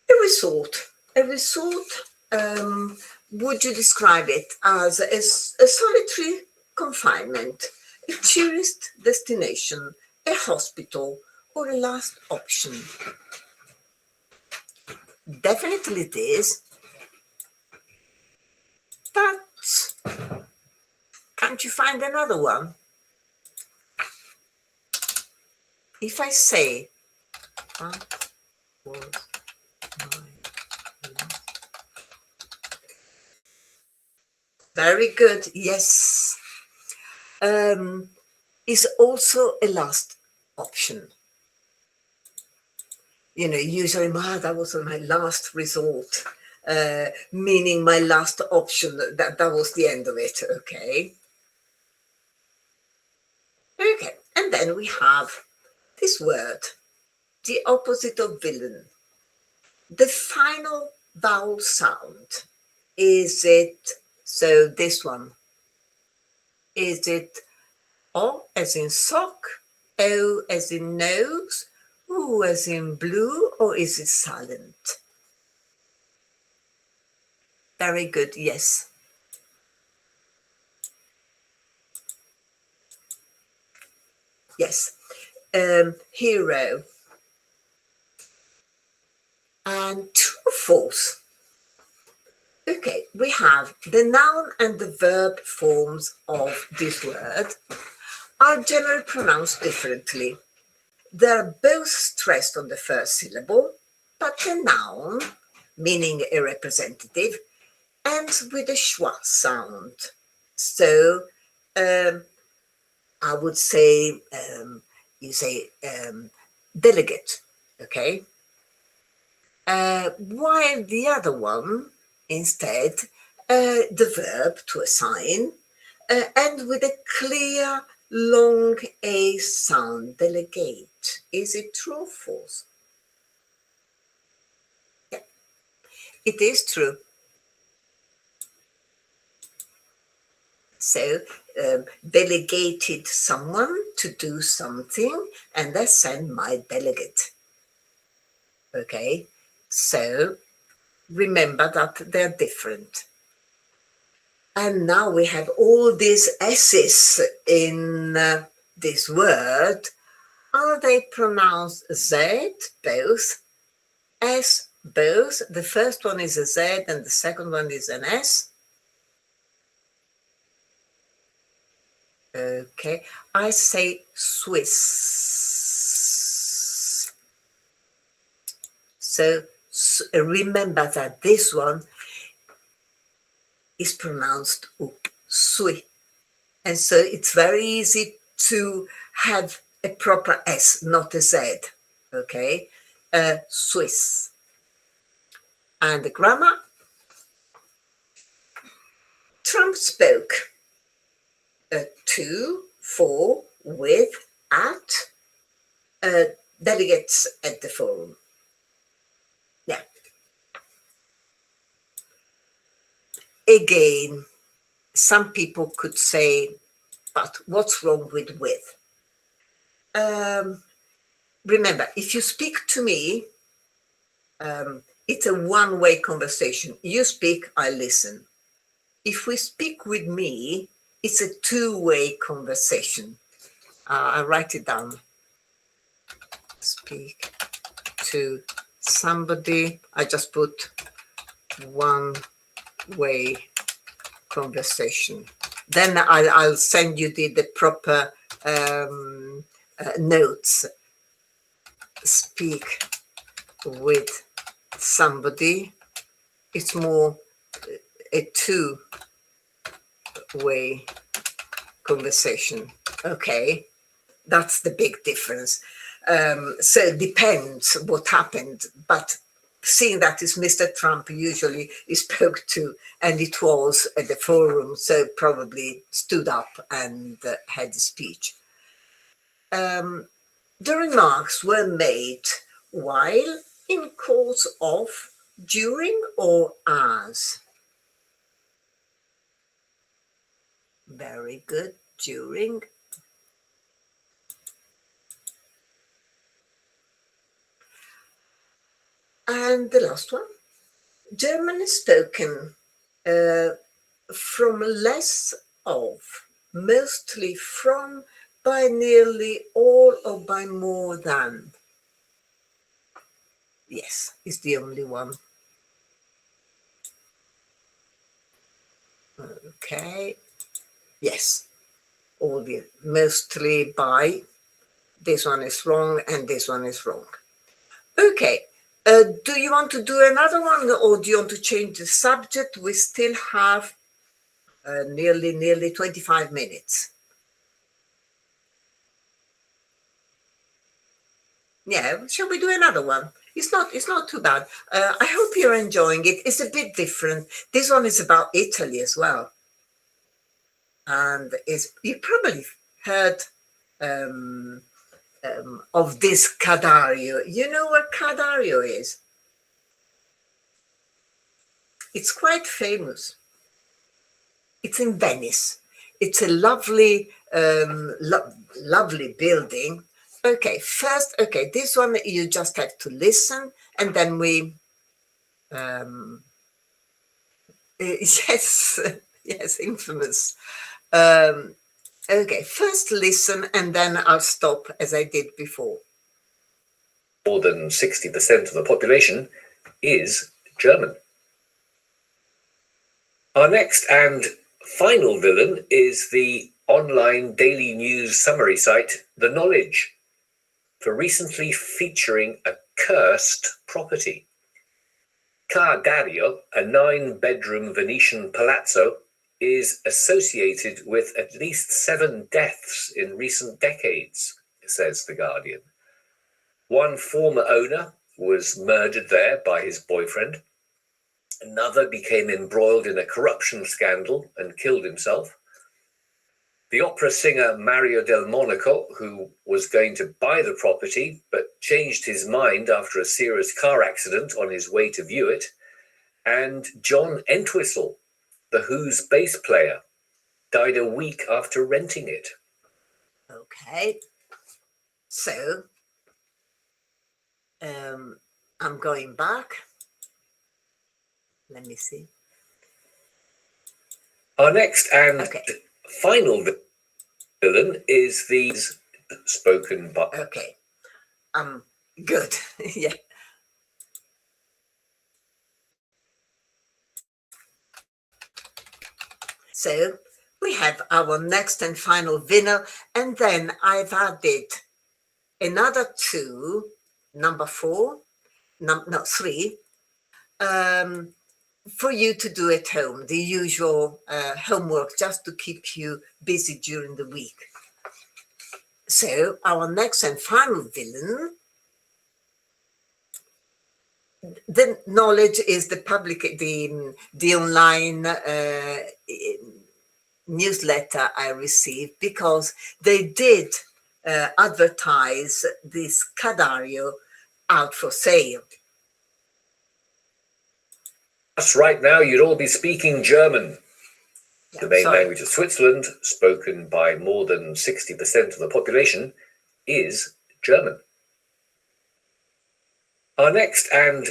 A resort. A resort, would you describe it as a solitary confinement, a tourist destination, a hospital, or a last option? Definitely it is. But can't you find another one? If I say, that was my last. Very good, yes. Is also a last option. You know, usually that was my last resort, meaning my last option. That was the end of it. Okay. Okay, and then we have this word, the opposite of villain. The final vowel sound. Is it, so this one, is it O as in sock, O as in nose, U as in blue, or is it silent? Very good, yes. Yes. Hero. And true or false? Okay, we have the noun and the verb forms of this word are generally pronounced differently. They're both stressed on the first syllable, but the noun, meaning a representative, ends with a schwa sound. So I would say, you say delegate, okay? While the other one, instead, the verb to assign, and with a clear long A sound, delegate. Is it true or false? Yeah, it is true. So, delegated someone to do something, and they send my delegate. Okay, so remember that they're different. And now we have all these S's in this word. Are they pronounced Z, both? S, both? The first one is a Z and the second one is an S. Okay, I say Swiss. So remember that this one is pronounced sui. And so it's very easy to have a proper S, not a Z. Okay, Swiss. And the grammar. Trump spoke to, for, with, at delegates at the forum. Yeah. again, some people could say, but what's wrong with with? Remember, if you speak to me, it's a one-way conversation. You speak, I listen. If we speak with me, it's a two-way conversation. I write it down. Speak to somebody. I just put one-way conversation. Then I'll send you the proper notes. Speak with somebody. It's more a two-way conversation. Okay, that's the big difference. So it depends what happened, but seeing that is Mr. Trump usually he spoke to, and it was at the forum, so probably stood up and had a speech. The remarks were made while, in course of, during, or as. Very good. During. And the last one. German is spoken from less of, mostly from, by nearly all, or by more than. Yes, is the only one. Okay. Yes. All the mostly by. This one is wrong and this one is wrong. Okay. Do you want to do another one, or do you want to change the subject? We still have nearly 25 minutes. Yeah, shall we do another one? It's not too bad. I hope you're enjoying it. It's a bit different. This one is about Italy as well. And you probably heard of this Cadario. You know what Cadario is? It's quite famous. It's in Venice. It's a lovely, lovely building. Okay, first, this one you just have to listen, and then we, yes, yes, infamous. Okay, first listen, and then I'll stop as I did before. More than 60% of the population is German. Our next and final villain is the online daily news summary site, The Knowledge, for recently featuring a cursed property. Cadario, a 9-bedroom Venetian palazzo, is associated with at least 7 deaths in recent decades, says The Guardian. One former owner was murdered there by his boyfriend. Another became embroiled in a corruption scandal and killed himself. The opera singer Mario del Monaco, who was going to buy the property but changed his mind after a serious car accident on his way to view it. And John Entwistle, the Who's bass player, died a week after renting it. Okay, so I'm going back. Let me see. Our next and final villain is these spoken by. Okay, good. Yeah. So we have our next and final winner, and then I've added another 2, number 4, no 3, for you to do at home, the usual homework, just to keep you busy during the week. So our next and final villain, the Knowledge is the public, the online newsletter I received, because they did advertise this Cadario out for sale. Right now, you'd all be speaking German. Yeah, The main sorry. language of Switzerland, spoken by more than 60% of the population, is German. Our next and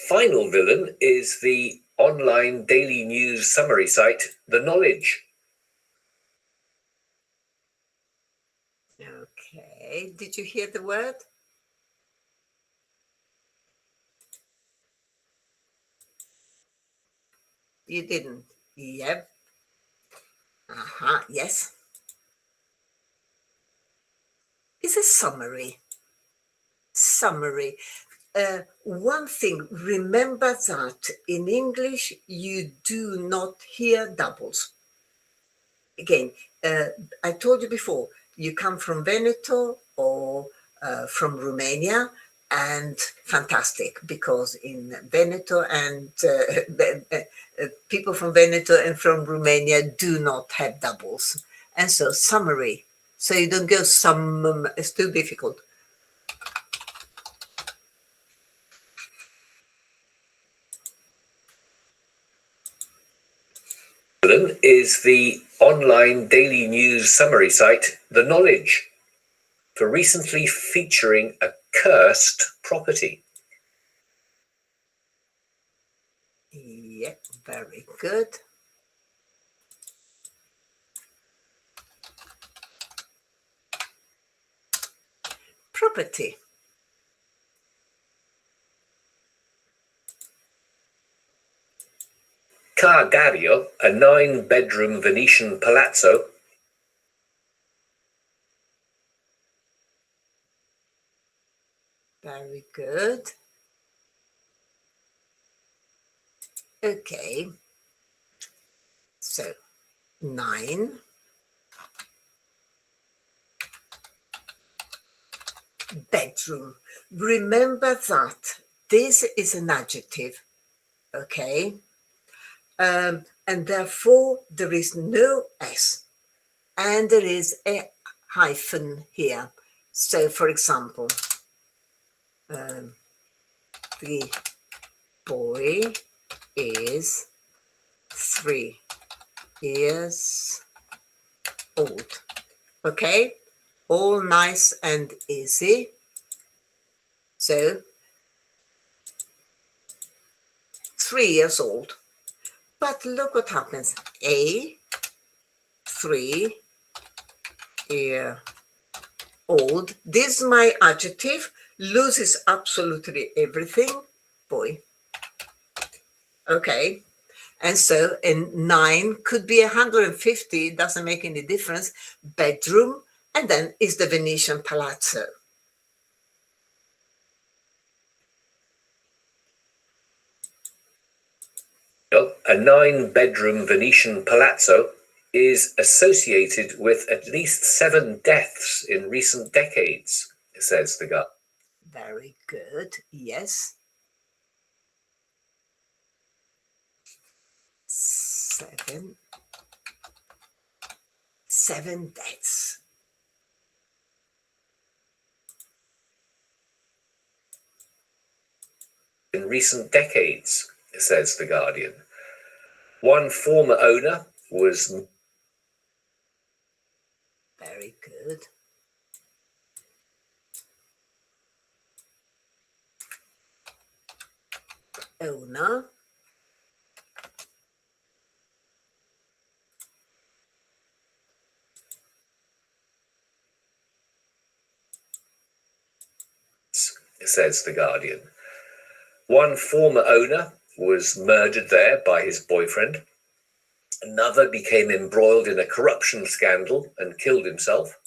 final villain is the online daily news summary site, The Knowledge. Okay, did you hear the word? You didn't? Yep. Yes. It's a summary. Summary. One thing, remember that in English you do not hear doubles. Again, I told you before, you come from Veneto or from Romania, and fantastic, because in Veneto and people from Veneto and from Romania do not have doubles. And so summary. So you don't go some, it's too difficult. Is the online daily news summary site, The Knowledge, for recently featuring a cursed property. Yeah, very good. Property. Cargario, a 9-bedroom Venetian palazzo. Very good. Okay. So 9. Bedroom. Remember that this is an adjective, okay? And therefore there is no S, and there is a hyphen here. So, for example, the boy is 3 years old. Okay, all nice and easy. So 3 years old. But look what happens. A 3-year old. This is my adjective. Loses absolutely everything. Boy. Okay. And so in 9 could be 150. Doesn't make any difference. Bedroom. And then is the Venetian palazzo. A 9-bedroom Venetian palazzo is associated with at least 7 deaths in recent decades, says the guy. Very good. Yes. 7 deaths. In recent decades, says the Guardian. One former owner was... Very good. Owner. says the Guardian. One former owner was murdered there by his boyfriend. Another became embroiled in a corruption scandal and killed himself.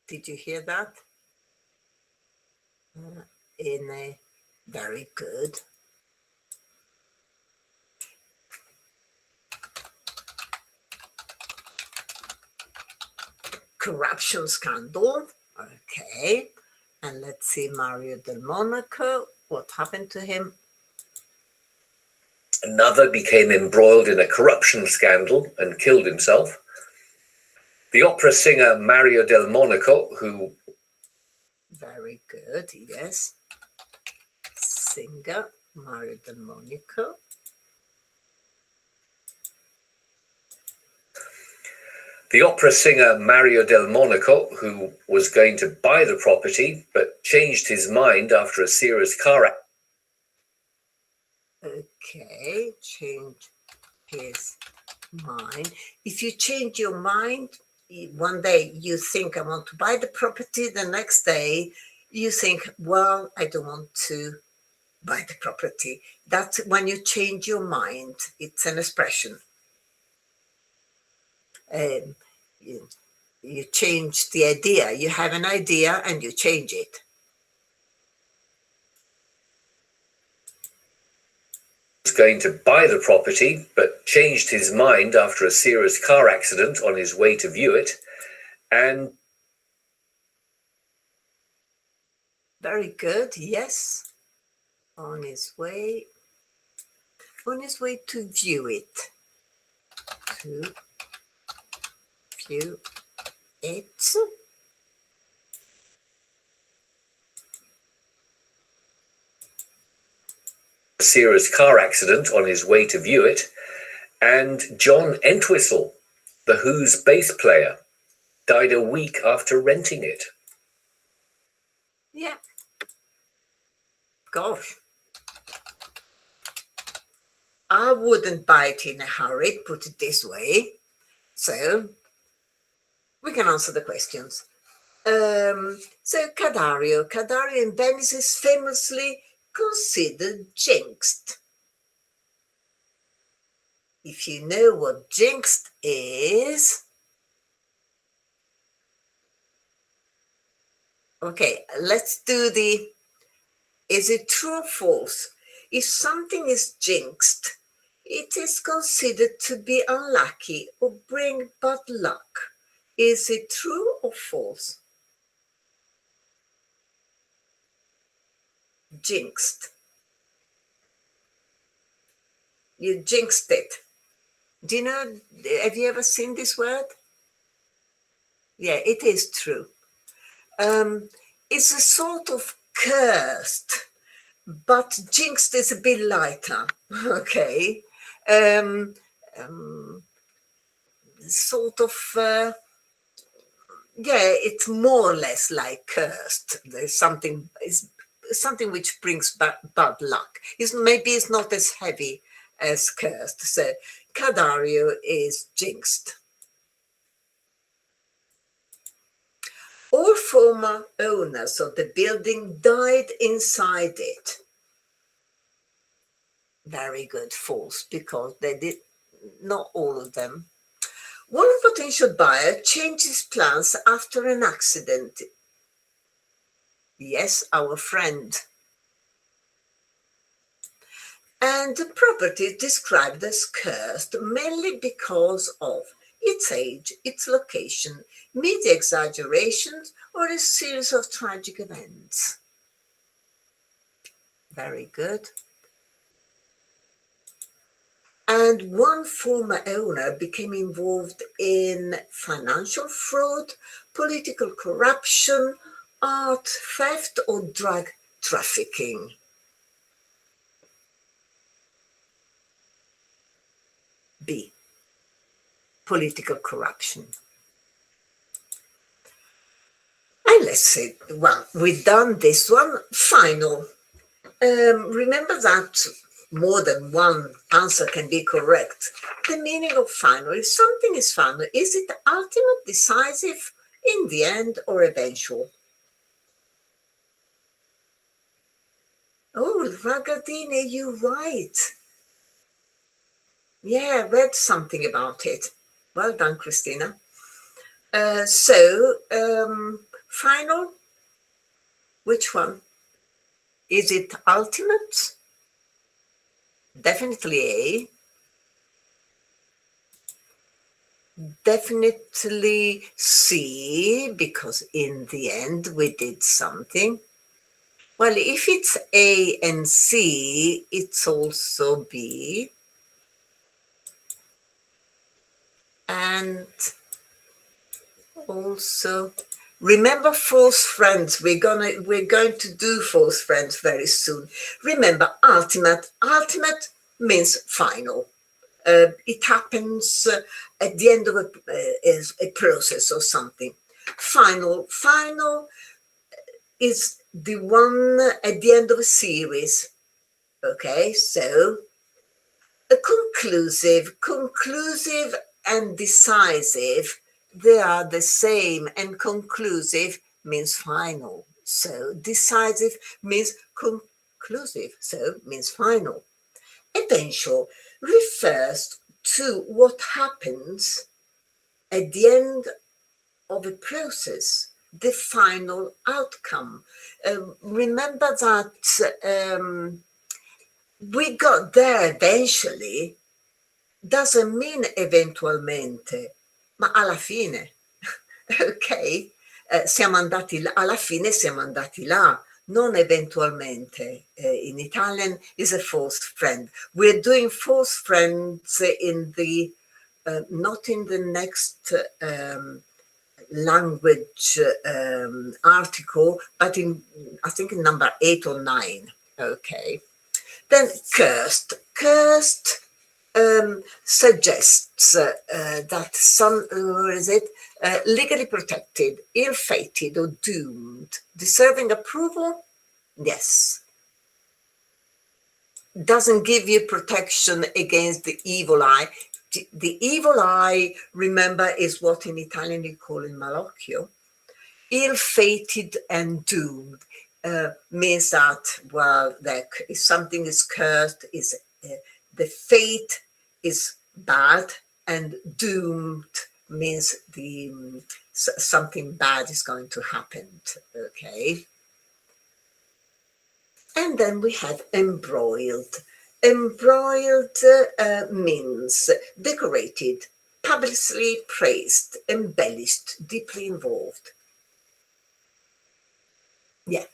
Did you hear that? In a very good. Corruption scandal. Okay. And let's see, Mario del Monaco. What happened to him? Another became embroiled in a corruption scandal and killed himself. The opera singer Mario del Monaco, who... Very good, yes. singer Mario Delmonico. The opera singer Mario Delmonico, who was going to buy the property but changed his mind after a serious car accident. Okay, change his mind. If you change your mind, one day you think I want to buy the property, the next day you think, well, I don't want to buy the property. That's when you change your mind. It's an expression. You, you change the idea. You have an idea and you change it. Was going to buy the property but changed his mind after a serious car accident on his way to view it. And very good, yes. On his way to view it. To view it. A serious car accident on his way to view it. And John Entwistle, the Who's bass player, died a week after renting it. Yeah. Gosh. I wouldn't buy it in a hurry, put it this way. So we can answer the questions. So Cadario in Venice is famously considered jinxed. If you know what jinxed is, okay, let's do is it true or false? If something is jinxed, it is considered to be unlucky or bring bad luck. Is it true or false? Jinxed. You jinxed it. Do you know, have you ever seen this word? Yeah, it is true. It's a sort of cursed, but jinxed is a bit lighter, okay? Sort of, yeah, it's more or less like cursed. There's something which brings bad luck. Maybe it's not as heavy as cursed. So Cadario is jinxed. All former owners of the building died inside it. Very good, false, because they did not all of them. One potential buyer changes plans after an accident. Yes, our friend. And the property is described as cursed mainly because of its age, its location, media exaggerations, or a series of tragic events. Very good. And one former owner became involved in financial fraud, political corruption, art theft, or drug trafficking. B. Political corruption. And let's say, well, we've done this one. Final. Remember that more than one answer can be correct. The meaning of final, if something is final, is it ultimate, decisive, in the end, or eventual? Oh, Ragadini, you're right. Yeah, I read something about it. Well done, Christina. Final, which one? Is it ultimate? Definitely A. Definitely C, because in the end we did something. Well, if it's A and C, it's also B. And also Remember false friends. We're going to do false friends very soon. Remember ultimate. Ultimate means final. It happens at the end of a process or something. Final is the one at the end of a series. Okay, so a conclusive and decisive, they are the same, and conclusive means final. So decisive means conclusive, so means final. Eventual refers to what happens at the end of a process, the final outcome. Remember that we got there eventually, doesn't mean eventualmente, ma alla fine. Ok? Siamo andati là, alla fine siamo andati là, non eventualmente. In Italian is a false friend. We're doing false friends in the, not in the next language article, but in, I think in number 8 or 9. Okay. Then cursed. Cursed suggests that some, legally protected, ill-fated or doomed, deserving approval? Yes. Doesn't give you protection against the evil eye. The evil eye, remember, is what in Italian we call il malocchio. Ill-fated and doomed means that, well, if something is cursed, is the fate is bad, and doomed means the something bad is going to happen. Okay. And then we have embroiled. Embroiled means decorated, publicly praised, embellished, deeply involved. Yeah.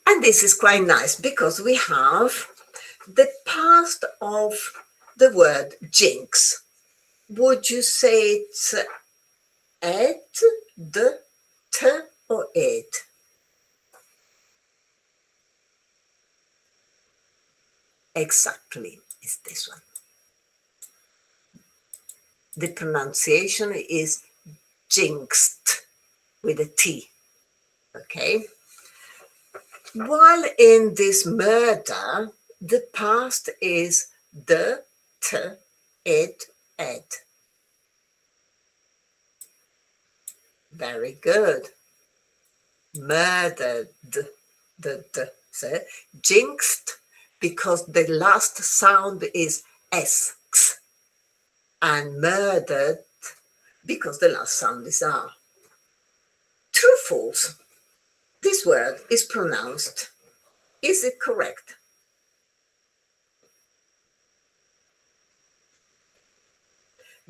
And this is quite nice because we have the past of the word jinx. Would you say it's et, the, t, or it? Exactly, it's this one. The pronunciation is jinxed with a T. Okay. While in this murder, the past is the, t, it, et. Very good. Murdered, the. So jinxed, because the last sound is s, and murdered because the last sound is r. True, false. This word is pronounced. Is it correct?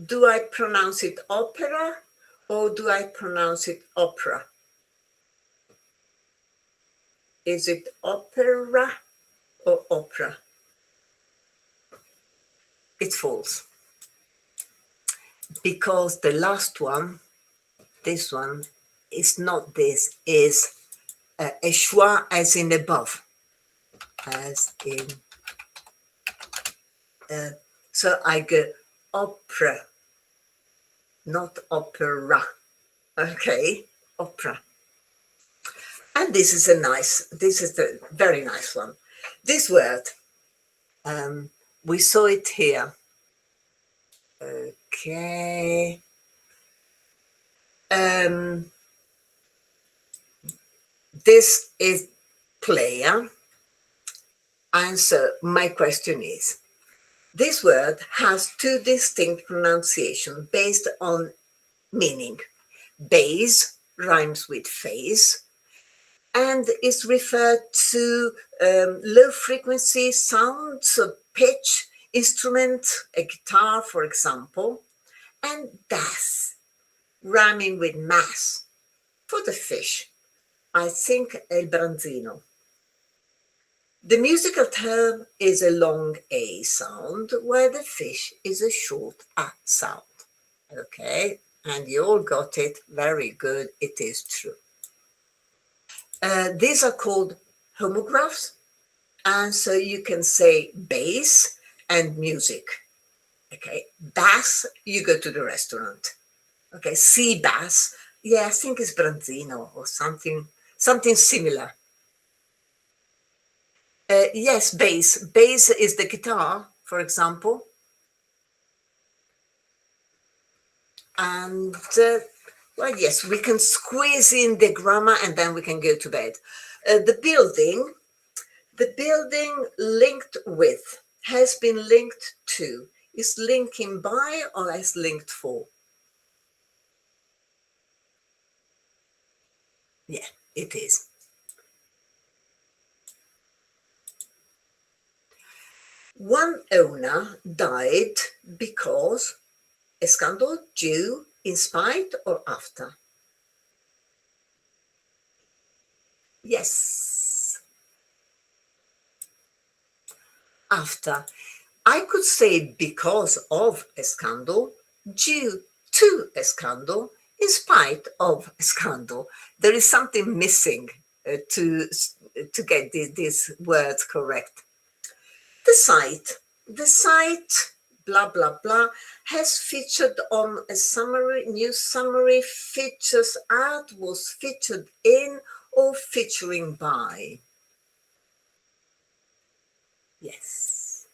Do I pronounce it opera or do I pronounce it opera? Is it opera or opera? It's false. Because the last one, this one, is not this, is a schwa as in above. As in, so I go opera, not opera. Okay, opera. And this is the very nice one. This word, we saw it here. Okay. This is player. And so my question is, this word has two distinct pronunciations based on meaning. Base rhymes with phase and is referred to low frequency sound, so pitch, instrument, a guitar, for example, and das, rhyming with mass, for the fish. I think el branzino. The musical term is a long A sound, where the fish is a short A sound. Okay, and you all got it. Very good. It is true. These are called homographs. And so you can say bass and music. Okay, bass, you go to the restaurant. Okay, sea bass, yeah, I think it's branzino or something similar. Yes, bass. Bass is the guitar, for example. And well, yes, we can squeeze in the grammar and then we can go to bed. The building linked with, has been linked to, is linking by or is linked for? Yeah, it is. One owner died because a scandal, due, in spite or after? Yes. After. I could say because of a scandal, due to a scandal, in spite of a scandal. There is something missing to get these words correct. The site, blah, blah, blah, has featured on a summary, news summary, features at, was featured in, or featuring by. Yes.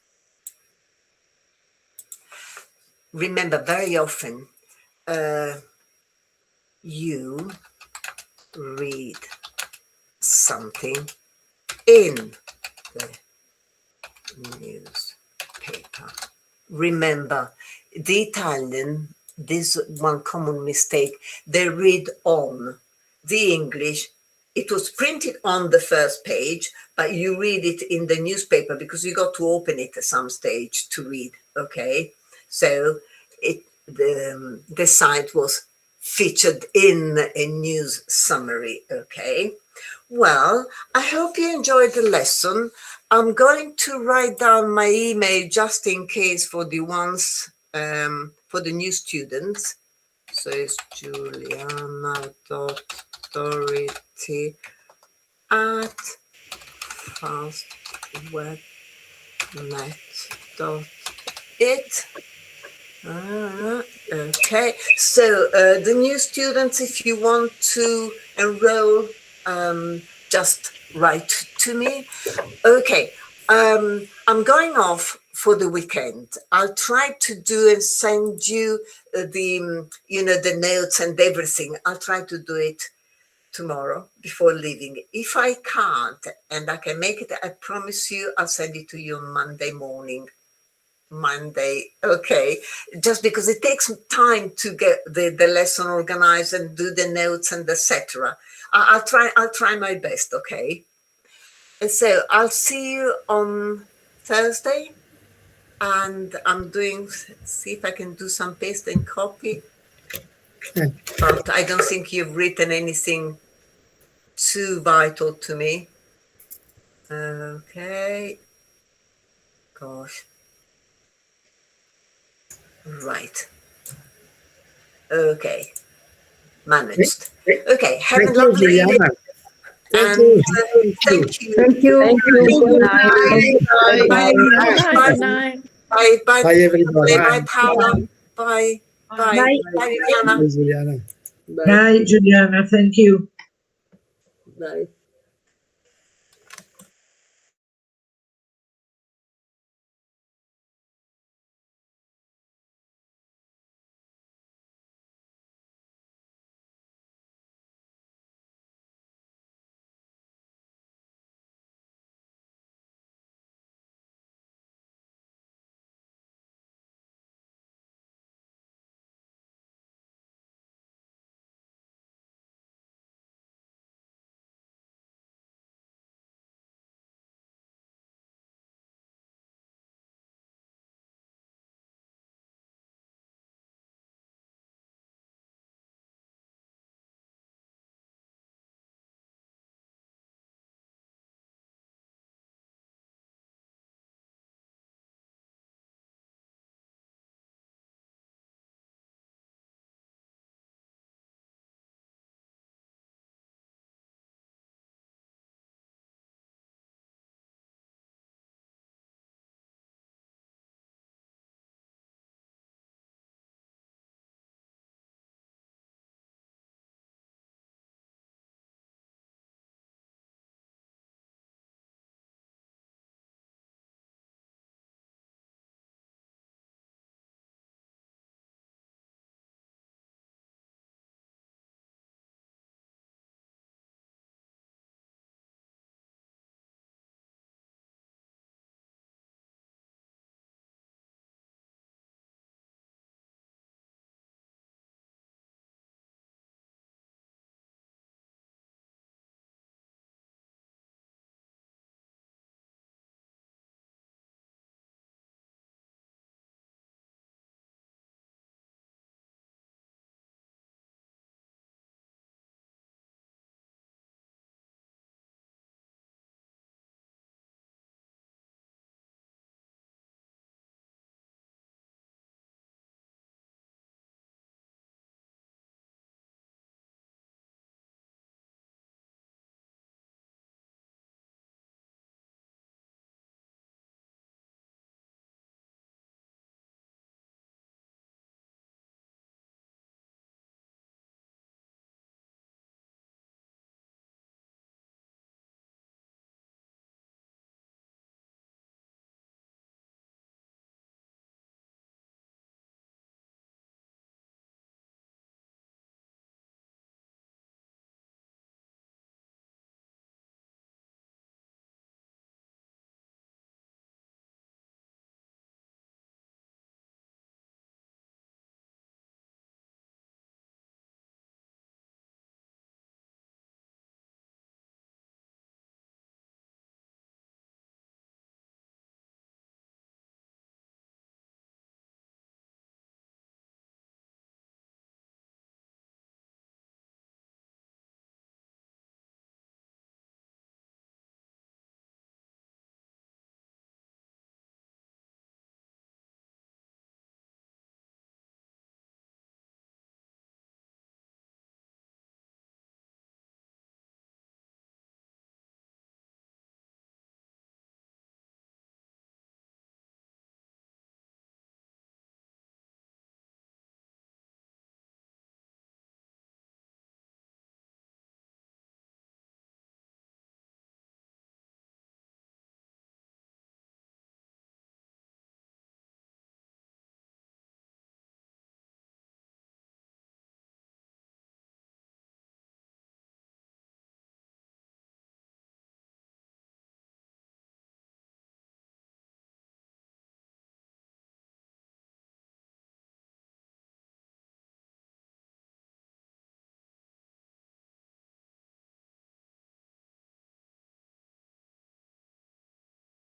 Remember, very often you read something in the newspaper. Remember, the Italian, this one common mistake, they read on. The English, it was printed on the first page, but you read it in the newspaper because you got to open it at some stage to read, okay? So the site was featured in a news summary, okay? Well, I hope you enjoyed the lesson. I'm going to write down my email just in case for the ones, for the new students. So it's juliana.dorothy@fastwebnet.it. Okay, so the new students, if you want to enroll, just write to me. Okay, I'm going off for the weekend. I'll try to do and send you the notes and everything. I'll try to do it tomorrow before leaving. If I can't and I can make it, I promise you I'll send it to you on Monday morning. Monday, okay, just because it takes time to get the lesson organized and do the notes and etc. I'll try my best, okay? And so I'll see you on Thursday, and I'm see if I can do some paste and copy. But I don't think you've written anything too vital to me. Okay. Gosh. Right. Okay. Managed. Okay. Have a lovely day. And thank you. Thank you. Thank you. Good night. Bye. Good night. Bye. Bye. Bye, everybody. Bye, Paola. Bye. Bye. Bye, Viviana. Bye, Juliana. Bye, Juliana. Thank you. Bye.